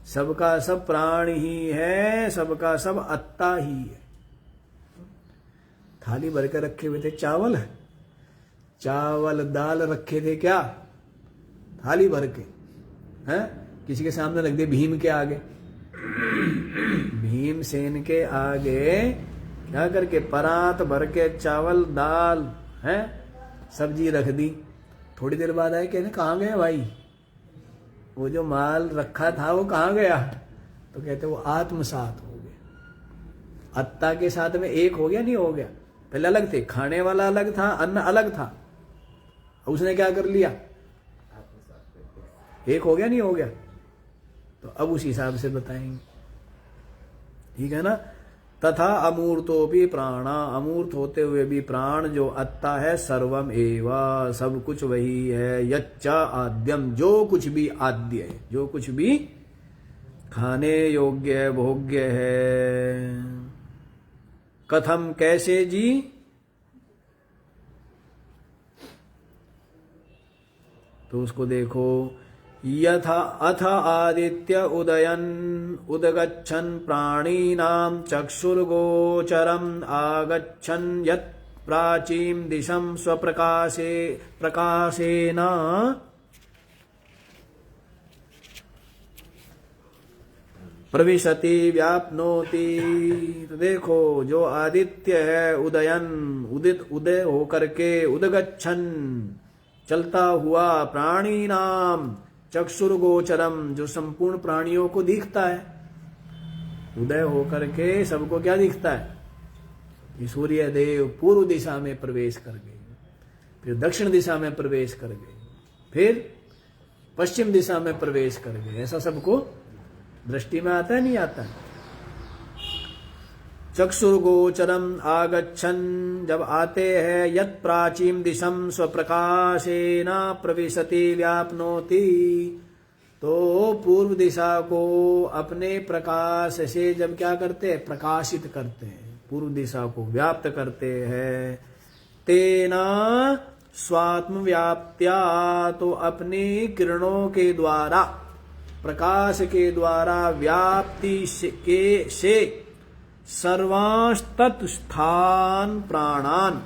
सबका सब प्राण ही है, सबका सब अत्ता ही है। थाली भर के रखे हुए थे चावल, चावल दाल रखे थे क्या थाली भर के, हैं? किसी के सामने रख दे, भीम के आगे, भीमसेन के आगे क्या करके परात भर के चावल दाल है सब्जी रख दी। थोड़ी देर बाद आए, कहने कहाँ गए भाई, वो जो माल रखा था वो कहाँ गया? तो कहते वो आत्मसात हो गया। अत्ता के साथ में एक हो गया, नहीं हो गया? पहले अलग थे, खाने वाला अलग था, अन्न अलग था, उसने क्या कर लिया? एक हो गया, नहीं हो गया? तो अब उस हिसाब से बताएंगे, ठीक है ना। तथा अमूर्तोपि प्राणा, अमूर्त होते हुए भी प्राण जो अत्ता है, सर्वम एवा, सब कुछ वही है, यच्चा आद्यम, जो कुछ भी आद्य है, जो कुछ भी खाने योग्य है, भोग्य है। कथम, कैसे जी? तो उसको देखो, यथा अथ आदित्य उदयन उदगच्छन् प्राणीनां चक्षुर्गोचरम् आगच्छन् यत् प्राचीं दिशं स्वप्रकाशे प्रकाशेन प्रविशति व्याप्नोति। तो देखो, जो आदित्य है उदयन, उदय होकर के, उदगच्छन् चलता हुआ, प्राणी नाम चक्षुर्गोचरम, जो संपूर्ण प्राणियों को दिखता है। उदय होकर के सबको क्या दिखता है? कि सूर्य देव पूर्व दिशा में प्रवेश कर गए, फिर दक्षिण दिशा में प्रवेश कर गए, फिर पश्चिम दिशा में प्रवेश कर गए। ऐसा सबको दृष्टि में आता है, नहीं आता है? चक्षुर्गोचरम आगच्छन्, जब आते हैं, यत् प्राचीन दिशम स्वप्रकाशेन प्रविशति व्याप्नोति, तो पूर्व दिशा को अपने प्रकाश से जब क्या करते हैं? प्रकाशित करते हैं, पूर्व दिशा को व्याप्त करते हैं। तेना स्वात्म व्याप्त्या, तो अपनी किरणों के द्वारा, प्रकाश के द्वारा व्याप्ति से सर्वांस्तत् स्थान प्राणान,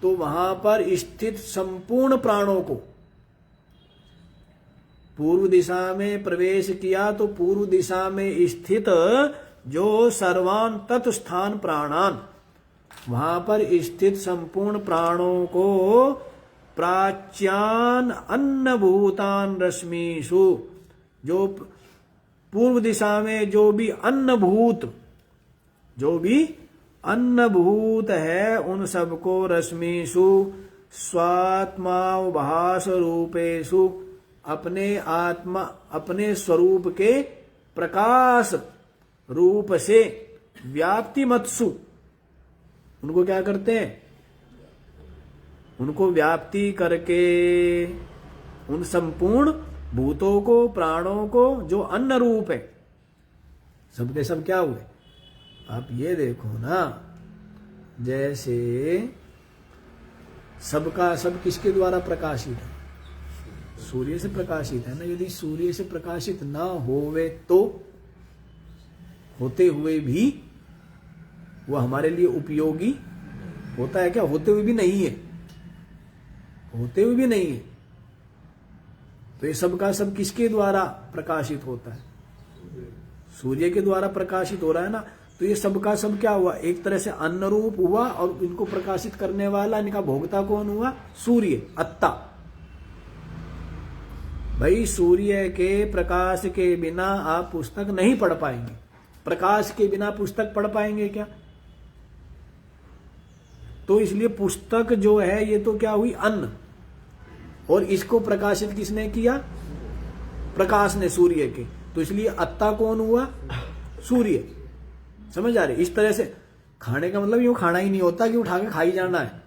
तो वहां पर स्थित संपूर्ण प्राणों को, पूर्व दिशा में प्रवेश किया तो पूर्व दिशा में स्थित जो सर्वांतत् स्थान प्राणान, वहां पर स्थित संपूर्ण प्राणों को प्राच्यान अन्नभूतान रश्मिषु, जो पूर्व दिशा में जो भी अन्नभूत है, उन सबको रश्मिषु स्वात्माभास रूपेषु, अपने स्वरूप के प्रकाश रूप से व्याप्ति मतसु, उनको क्या करते हैं? उनको व्याप्ति करके उन संपूर्ण भूतों को, प्राणों को, जो अन्न रूप है, सबके सब क्या हुए? आप ये देखो ना, जैसे सबका सब किसके द्वारा प्रकाशित है? सूर्य से प्रकाशित है ना। यदि सूर्य से प्रकाशित ना होवे तो, होते हुए भी वो हमारे लिए उपयोगी होता है क्या? होते हुए भी नहीं है, होते हुए भी नहीं है। तो ये सबका सब किसके द्वारा प्रकाशित होता है? सूर्य के द्वारा प्रकाशित हो रहा है ना। तो ये सबका सब क्या हुआ? एक तरह से अन्न रूप हुआ, और इनको प्रकाशित करने वाला, इनका भोक्ता कौन हुआ? सूर्य, अत्ता। भाई, सूर्य के प्रकाश के बिना आप पुस्तक नहीं पढ़ पाएंगे। प्रकाश के बिना पुस्तक पढ़ पाएंगे क्या? तो इसलिए पुस्तक जो है, ये तो क्या हुई? अन्न। और इसको प्रकाशित किसने किया? प्रकाश ने सूर्य के, तो इसलिए अत्ता कौन हुआ? सूर्य। समझ आ रही? इस तरह से खाने का मतलब यूं खाना ही नहीं होता कि उठा के खा ही जाना है।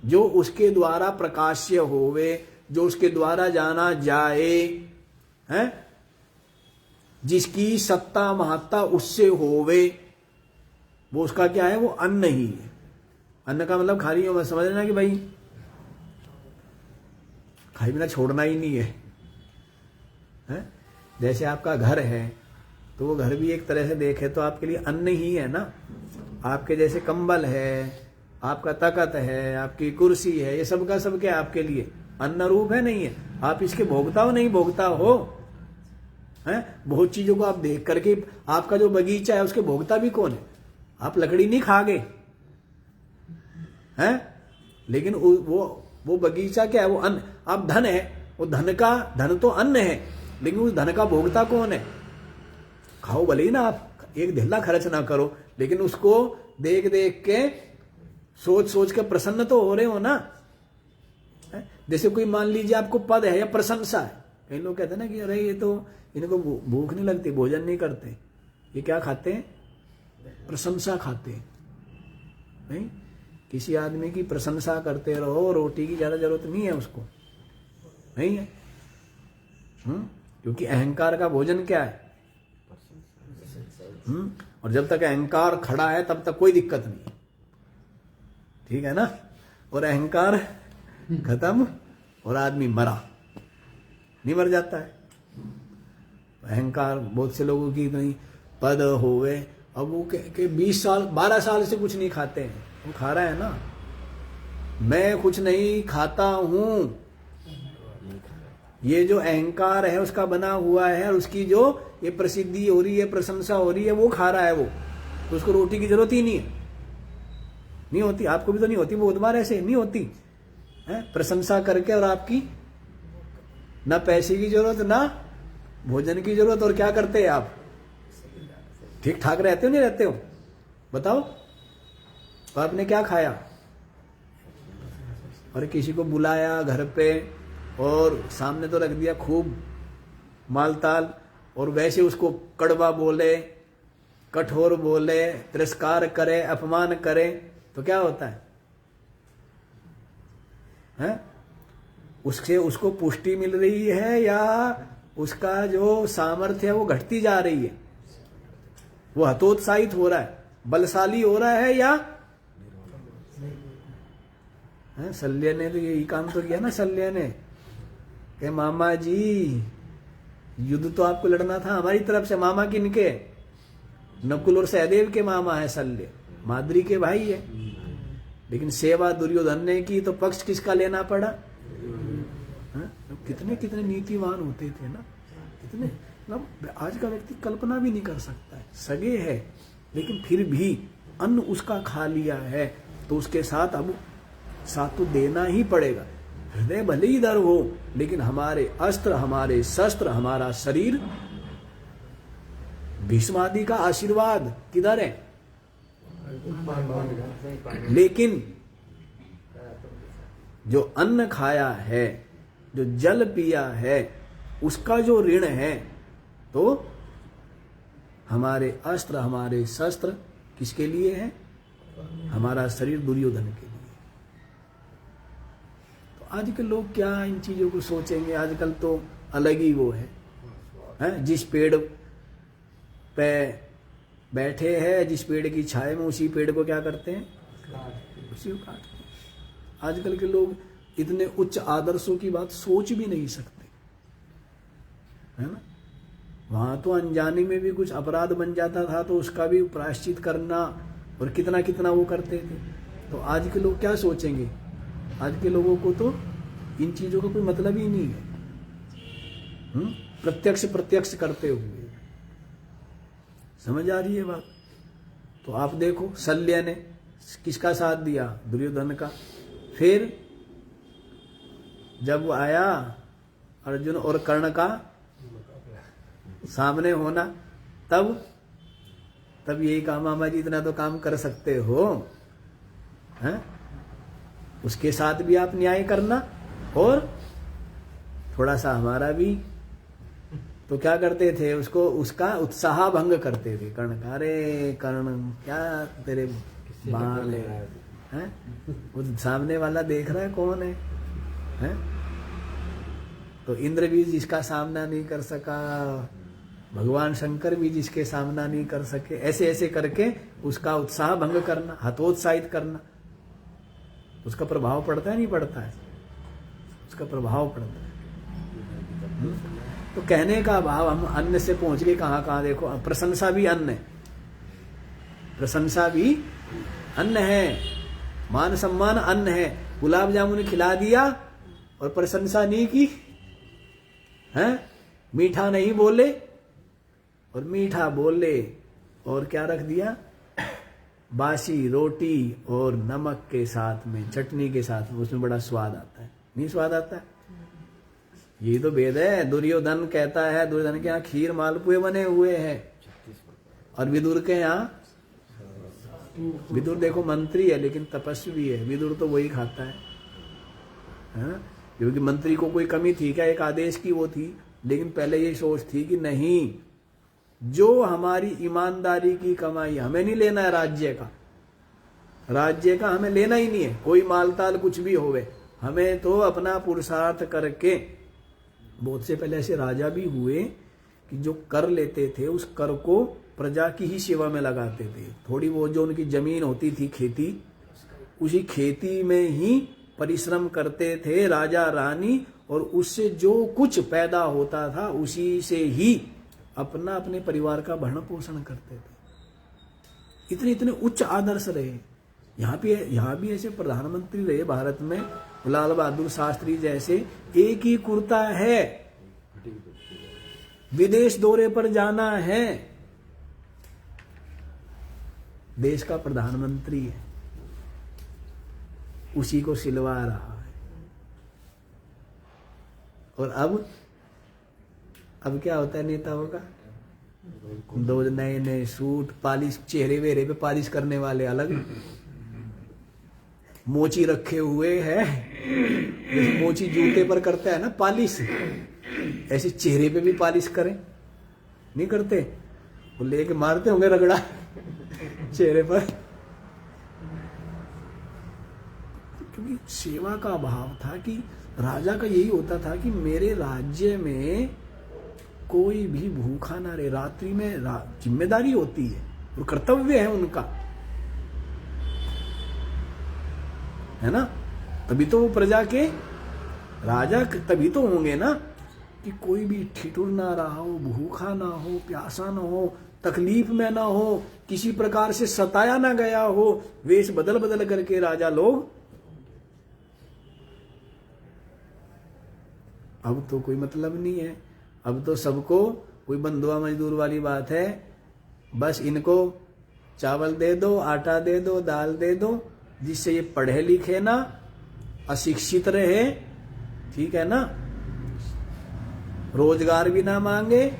जो उसके द्वारा प्रकाश्य होवे, जो उसके द्वारा जाना जाए, हैं, जिसकी सत्ता महत्ता उससे होवे, वो उसका क्या है? वो अन्न ही है। अन्न का मतलब खाली मत समझ लेना कि भाई खाई बिना छोड़ना ही नहीं है, हैं? जैसे आपका घर है तो वो घर भी एक तरह से देखे तो आपके लिए अन्न ही है ना। आपके जैसे कंबल है, आपका तख्त है, आपकी कुर्सी है, ये सब का सब क्या आपके लिए अन्न रूप है? नहीं है। आप इसके भोगता हो नहीं भोगता हो, हैं? बहुत चीजों को आप देख करके, आपका जो बगीचा है उसके भोगता भी कौन है? आप लकड़ी नहीं खागे, हैं? लेकिन वो बगीचा क्या है? वो अन्न। आप धन है, वो धन तो अन्न है, लेकिन उस धन का भोगता कौन है? खाओ भले ही ना, आप एक ढिल्ला खर्च ना करो, लेकिन उसको देख देख के सोच सोच के प्रसन्न तो हो रहे हो ना। जैसे कोई मान लीजिए आपको पद है या प्रशंसा है, कई लोग कहते हैं ना कि अरे ये तो इनको भूख नहीं लगती, भोजन नहीं करते, ये क्या खाते हैं? प्रशंसा खाते हैं। नहीं, किसी आदमी की प्रशंसा करते रहो, रोटी की ज्यादा जरूरत नहीं है उसको, नहीं है। क्योंकि अहंकार का भोजन क्या है? और जब तक अहंकार खड़ा है तब तक कोई दिक्कत नहीं, ठीक है ना। और अहंकार खत्म और आदमी मरा, नहीं मर जाता है। अहंकार बहुत से लोगों की नहीं पद होवे, अब वो के 20 साल 12 साल से कुछ नहीं खाते हैं, वो खा रहा है ना। मैं कुछ नहीं खाता हूं, ये जो अहंकार है उसका बना हुआ है, और उसकी जो ये प्रसिद्धि हो रही है, प्रशंसा हो रही है, वो खा रहा है वो, तो उसको रोटी की जरूरत ही नहीं है, नहीं होती। आपको भी तो नहीं होती, बहुत बार ऐसे नहीं होती है प्रशंसा करके, और आपकी ना पैसे की जरूरत ना भोजन की जरूरत, और क्या करते हैं आप? ठीक ठाक रहते हो नहीं रहते हो? बताओ। तो आपने क्या खाया? और किसी को बुलाया घर पे और सामने तो रख दिया खूब मालताल, और वैसे उसको कड़वा बोले, कठोर बोले, तिरस्कार करे, अपमान करे, तो क्या होता है? हैं? उससे उसको पुष्टि मिल रही है या उसका जो सामर्थ्य है वो घटती जा रही है? वो हतोत्साहित हो रहा है, बलशाली हो रहा है, या शल्य ने तो यही काम तो किया ना। शल्य ने कि मामा जी युद्ध तो आपको लड़ना था हमारी तरफ से। मामा किनके? नकुल और सहदेव के मामा है शल्य, माद्री के भाई है। लेकिन सेवा दुर्योधन ने की तो पक्ष किसका लेना पड़ा? कितने कितने नीतिवान होते थे ना, कितने, मतलब आज का व्यक्ति कल्पना भी नहीं कर सकता है। सगे है लेकिन फिर भी अन्न उसका खा लिया है तो उसके साथ अब साथ तो देना ही पड़ेगा। हृदय भले ही दर हो, लेकिन हमारे अस्त्र, हमारे शस्त्र, हमारा शरीर, भीष्म आदि का आशीर्वाद किधर है? लेकिन जो अन्न खाया है, जो जल पिया है, उसका जो ऋण है, तो हमारे अस्त्र, हमारे शस्त्र किसके लिए है? हमारा शरीर दुर्योधन के लिए। तो आज के लोग क्या इन चीजों को सोचेंगे? आजकल तो अलग ही वो है? जिस पेड़ पे बैठे हैं, जिस पेड़ की छाया में, उसी पेड़ को क्या करते हैं? उसी को काटते हैं। आजकल के लोग इतने उच्च आदर्शों की बात सोच भी नहीं सकते, है ना। वहां तो अनजाने में भी कुछ अपराध बन जाता था तो उसका भी प्रायश्चित करना, और कितना कितना वो करते थे। तो आज के लोग क्या सोचेंगे? आज के लोगों को तो इन चीजों का कोई मतलब ही नहीं है। प्रत्यक्ष करते हुए, समझ आ रही है बात? तो आप देखो, शल्य ने किसका साथ दिया? दुर्योधन का। फिर जब वो आया अर्जुन और कर्ण का सामने होना, तब यही कहा, मामा जी इतना तो काम कर सकते हो, हैं? उसके साथ भी आप न्याय करना, और थोड़ा सा हमारा भी। तो क्या करते थे, उसको उसका उत्साह भंग करते थे। कर्ण का, अरे कर्ण क्या तेरे बाल हैं, वो सामने वाला देख रहा है कौन है, हैं? तो इंद्र भी जिसका सामना नहीं कर सका, भगवान शंकर भी जिसके सामना नहीं कर सके, ऐसे ऐसे करके उसका उत्साह भंग करना, हतोत्साहित करना, उसका प्रभाव पड़ता है नहीं पड़ता है, उसका प्रभाव पड़ता है। तो कहने का भाव, हम अन्न से पहुंच गए कहाँ कहाँ, देखो प्रशंसा भी अन्न है, प्रशंसा भी अन्न है, मान सम्मान अन्न है। गुलाब जामुन खिला दिया और प्रशंसा नहीं की, हैं? मीठा नहीं बोले और मीठा बोले, और क्या रख दिया, बासी रोटी और नमक के साथ में, चटनी के साथ में, उसमें बड़ा स्वाद आता है, नहीं स्वाद आता है? ये तो भेद है। दुर्योधन कहता है, दुर्योधन के यहाँ खीर मालपुए बने हुए हैं, और विदुर के यहाँ, विदुर देखो मंत्री है लेकिन तपस्वी है, विदुर तो वही खाता है, क्योंकि मंत्री को कोई कमी थी क्या, एक आदेश की वो थी, लेकिन पहले ये सोच थी कि नहीं, जो हमारी ईमानदारी की कमाई, हमें नहीं लेना है राज्य का, राज्य का हमें लेना ही नहीं है, कोई मालताल कुछ भी होवे, हमें तो अपना पुरुषार्थ करके। बहुत से पहले ऐसे राजा भी हुए कि जो कर लेते थे उस कर को प्रजा की ही सेवा में लगाते थे, थोड़ी वो जो उनकी जमीन होती थी खेती, उसी खेती में ही परिश्रम करते थे राजा रानी, और उससे जो कुछ पैदा होता था उसी से ही अपना अपने परिवार का भरण पोषण करते थे। इतने इतने उच्च आदर्श रहे। यहाँ भी ऐसे प्रधानमंत्री रहे भारत में, लाल बहादुर शास्त्री जैसे। एक ही कुर्ता है, विदेश दौरे पर जाना है, देश का प्रधानमंत्री है, उसी को सिलवा रहा है। और अब क्या होता है नेताओं का, दो नए नए सूट, पालिश, चेहरे वेहरे पे पालिश करने वाले अलग, मोची रखे हुए है, जैसे मोची जूते पर करता है ना पालिश, ऐसे चेहरे पे भी पालिश करें, नहीं करते, वो लेके मारते होंगे रगड़ा चेहरे पर, क्योंकि सेवा का भाव था कि राजा का यही होता था कि मेरे राज्य में कोई भी भूखा ना रहे। रात्रि में जिम्मेदारी होती है और कर्तव्य है उनका, है ना, तभी तो वो प्रजा के राजा तभी तो होंगे ना, कि कोई भी ठिठुर ना रहा हो, भूखा ना हो, प्यासा ना हो, तकलीफ में ना हो, किसी प्रकार से सताया ना गया हो। वेश बदल बदल करके राजा लोग, अब तो कोई मतलब नहीं है, अब तो सबको कोई बंधुआ मजदूर वाली बात है, बस इनको चावल दे दो, आटा दे दो, दाल दे दो, जिससे ये पढ़े लिखे ना, अशिक्षित रहे, ठीक है ना, रोजगार भी ना मांगे,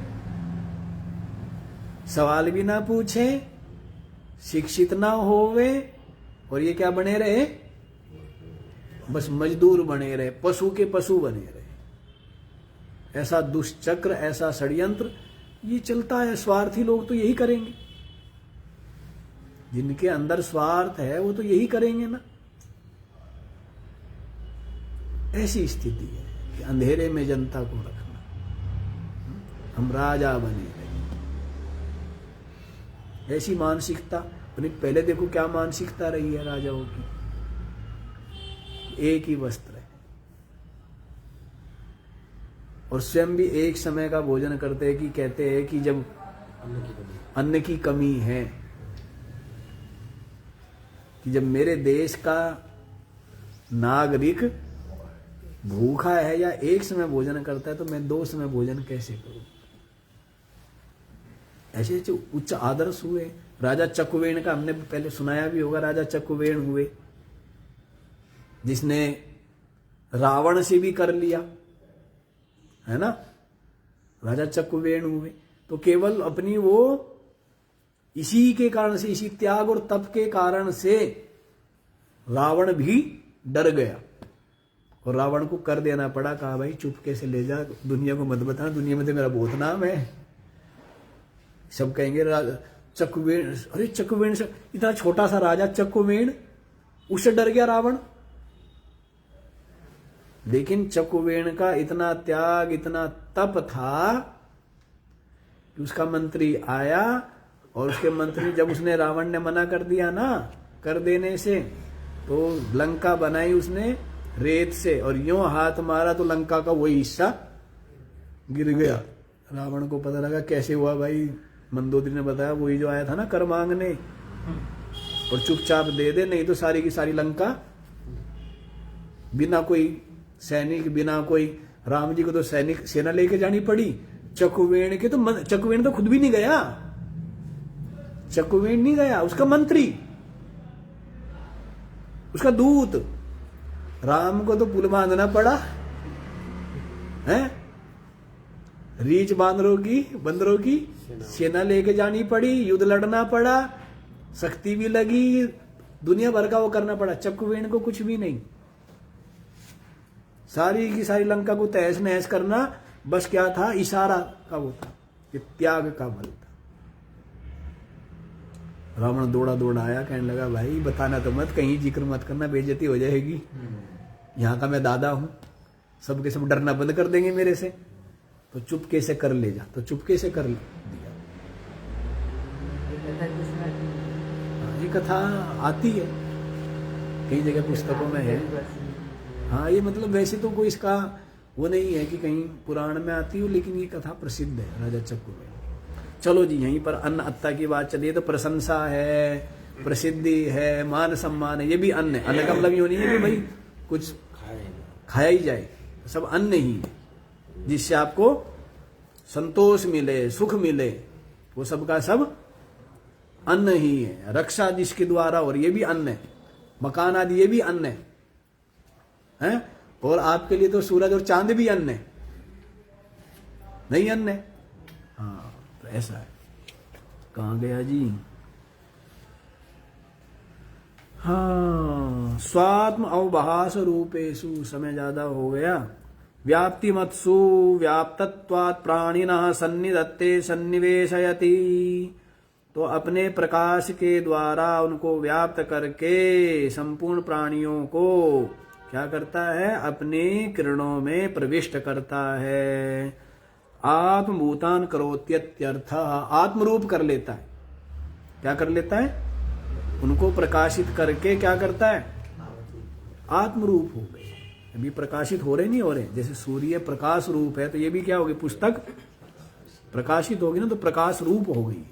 सवाल भी ना पूछे, शिक्षित ना होवे, और ये क्या बने रहे, बस मजदूर बने रहे, पशु के पशु बने रहे। ऐसा दुष्चक्र, ऐसा षड्यंत्र ये चलता है। स्वार्थी लोग तो यही करेंगे, जिनके अंदर स्वार्थ है वो तो यही करेंगे ना। ऐसी स्थिति है कि अंधेरे में जनता को रखना, हम राजा बने रहे, ऐसी मानसिकता। पहले देखो क्या मानसिकता रही है राजाओं की, एक ही वस्त्र है और स्वयं भी एक समय का भोजन करते हैं। कि कहते हैं कि जब अन्न की कमी है, कि जब मेरे देश का नागरिक भूखा है या एक समय भोजन करता है, तो मैं 2 समय भोजन कैसे करूं। ऐसे जो उच्च आदर्श हुए। राजा चक्रवेण का हमने पहले सुनाया भी होगा, राजा चक्रवेण हुए, जिसने रावण से भी कर लिया, है ना, राजा चक्रवेण हुए। तो केवल अपनी वो इसी के कारण से, इसी त्याग और तप के कारण से रावण भी डर गया और रावण को कर देना पड़ा, कहा भाई चुपके से ले जा, दुनिया को मत बता, दुनिया में तो मेरा बहुत नाम है। सब कहेंगे चक्रवेण, अरे चक्रवेण से, इतना छोटा सा राजा चक्रवेण, उससे डर गया रावण। लेकिन चक्रवेण का इतना त्याग, इतना तप था कि उसका मंत्री आया, और उसके मंत्री, जब उसने, रावण ने मना कर दिया ना कर देने से, तो लंका बनाई उसने रेत से, और यूं हाथ मारा तो लंका का वही हिस्सा गिर गया। रावण को पता लगा कैसे हुआ भाई, मंदोदरी ने बताया वही जो आया था ना कर मांगने, और चुपचाप दे दे, नहीं तो सारी की सारी लंका बिना कोई सैनिक, बिना कोई, राम जी को तो सैनिक सेना लेके जानी पड़ी, चक्रवेण के तो, चक्रवेण तो खुद भी नहीं गया, चक्रवेण नहीं गया, उसका मंत्री, उसका दूत, राम को तो पुल बांधना पड़ा है, रीछ बंदरों की सेना लेके जानी पड़ी, युद्ध लड़ना पड़ा, शक्ति भी लगी, दुनिया भर का वो करना पड़ा। चक्रवेण को कुछ भी नहीं, सारी की सारी लंका को तहस नहस करना बस क्या था, इशारा का वो था, ये त्याग का बल था। रावण दौड़ा दौड़ा आया, कहने लगा भाई बताना तो मत, कहीं जिक्र मत करना, बेइज्जती हो जाएगी, यहाँ का मैं दादा हूं, सबके सब डरना बंद कर देंगे मेरे से, तो चुपके से कर ले जा, तो चुपके से कर दिया। ये कथा आती है कई जगह पुस्तकों में है। हाँ, ये मतलब वैसे तो कोई इसका वो नहीं है कि कहीं पुराण में आती हो, लेकिन ये कथा प्रसिद्ध है राजा चक्रवेण। चलो जी, यहीं पर अन्न अत्ता की बात चलिए, तो प्रशंसा है, प्रसिद्धि है, मान सम्मान है, ये भी अन्न है। अन्न का मतलब ये नहीं है कि भाई कुछ खाया ही जाए, सब अन्न ही है, जिससे आपको संतोष मिले, सुख मिले, वो सबका सब अन्न ही है। रक्षा जिसके द्वारा, और ये भी अन्न है, मकान आदि ये भी अन्न है, और आपके लिए तो सूरज और चांद भी अन्न है, नहीं अन्न है? हाँ, तो ऐसा है। कहाँ गया जी? हाँ, स्वात्म अवभास रूपेशु, समय ज्यादा हो गया। व्याप्ति मत्सु व्याप्तत्वात् प्राणिनः सन्निधत्ते सन्निवेशयति, तो अपने प्रकाश के द्वारा उनको व्याप्त करके संपूर्ण प्राणियों को क्या करता है, अपने किरणों में प्रविष्ट करता है। आत्मभूतान करोत्यत्यर्थ, आत्मरूप कर लेता है। क्या कर लेता है? उनको प्रकाशित करके क्या करता है? आत्मरूप हो गए। अभी प्रकाशित हो रहे नहीं हो रहे, जैसे सूर्य प्रकाश रूप है, तो ये भी क्या होगी, पुस्तक प्रकाशित होगी ना, तो प्रकाश रूप हो गई।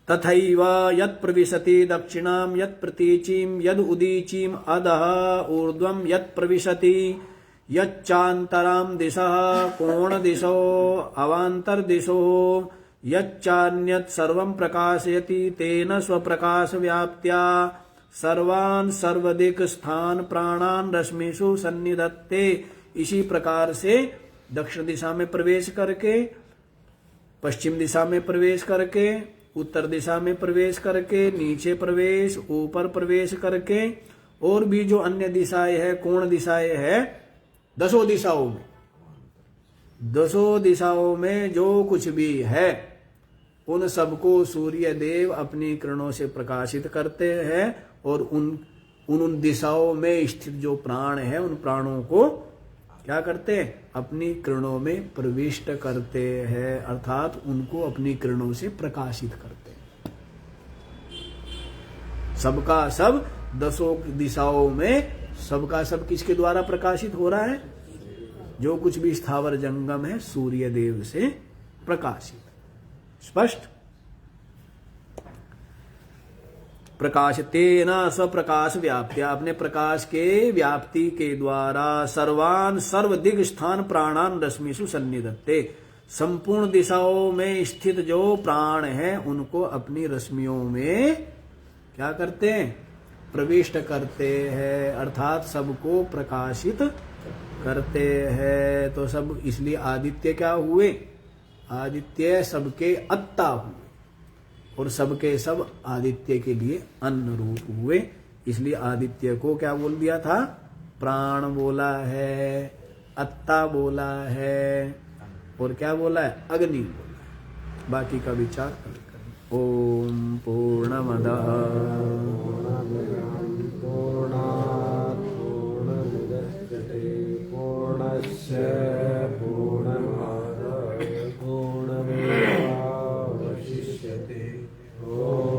तथैव यत् प्रविशति दक्षिणां यत् प्रतीचीं यद् उदीचीं अधः ऊर्ध्वं यत् प्रविशति यच्चान्तरां दिशः कोणदिशो अवान्तर्दिशो यच्चान्यत् सर्वं प्रकाशयति तेन स्वप्रकाश व्याप्त्या सर्वान् सर्वदिक् स्थान प्राणान् रश्मिषु सन्निधत्ते। इसी प्रकार से दक्षिण दिशा में प्रवेश करके, पश्चिम दिशा में प्रवेश करके, उत्तर दिशा में प्रवेश करके, नीचे प्रवेश, ऊपर प्रवेश करके, और भी जो अन्य दिशाएं है, कोण दिशाएं है, 10 दिशाओं में, 10 दिशाओं में जो कुछ भी है, उन सबको सूर्य देव अपनी किरणों से प्रकाशित करते हैं, और उन दिशाओं में स्थित जो प्राण है, उन प्राणों को क्या करते हैं? अपनी किरणों में प्रविष्ट करते हैं, अर्थात उनको अपनी किरणों से प्रकाशित करते हैं। सबका सब 10 दिशाओं में, सबका सब किसके द्वारा प्रकाशित हो रहा है? जो कुछ भी स्थावर जंगम है, सूर्य देव से प्रकाशित। स्पष्ट? प्रकाश तेना स्वप्रकाश व्याप्त्या, अपने प्रकाश के व्याप्ति के द्वारा सर्वान सर्वदिग स्थान प्राणान रश्मिषु सन्निधत्ते, संपूर्ण दिशाओं में स्थित जो प्राण हैं उनको अपनी रश्मियों में क्या करते हैं? प्रविष्ट करते हैं, अर्थात सबको प्रकाशित करते हैं। तो सब, इसलिए आदित्य क्या हुए? आदित्य सबके अत्ता हुए, और सबके सब आदित्य के लिए अन्न रूप हुए। इसलिए आदित्य को क्या बोल दिया था? प्राण बोला है, अत्ता बोला है, और क्या बोला है, अग्नि बोला है। बाकी का विचार कल करें। ओम पूर्णमदः पूर्णात् पूर्णमुदच्यते पूर्णस्य पूर्णमादाय पूर्णमेवावशिष्यते। ओम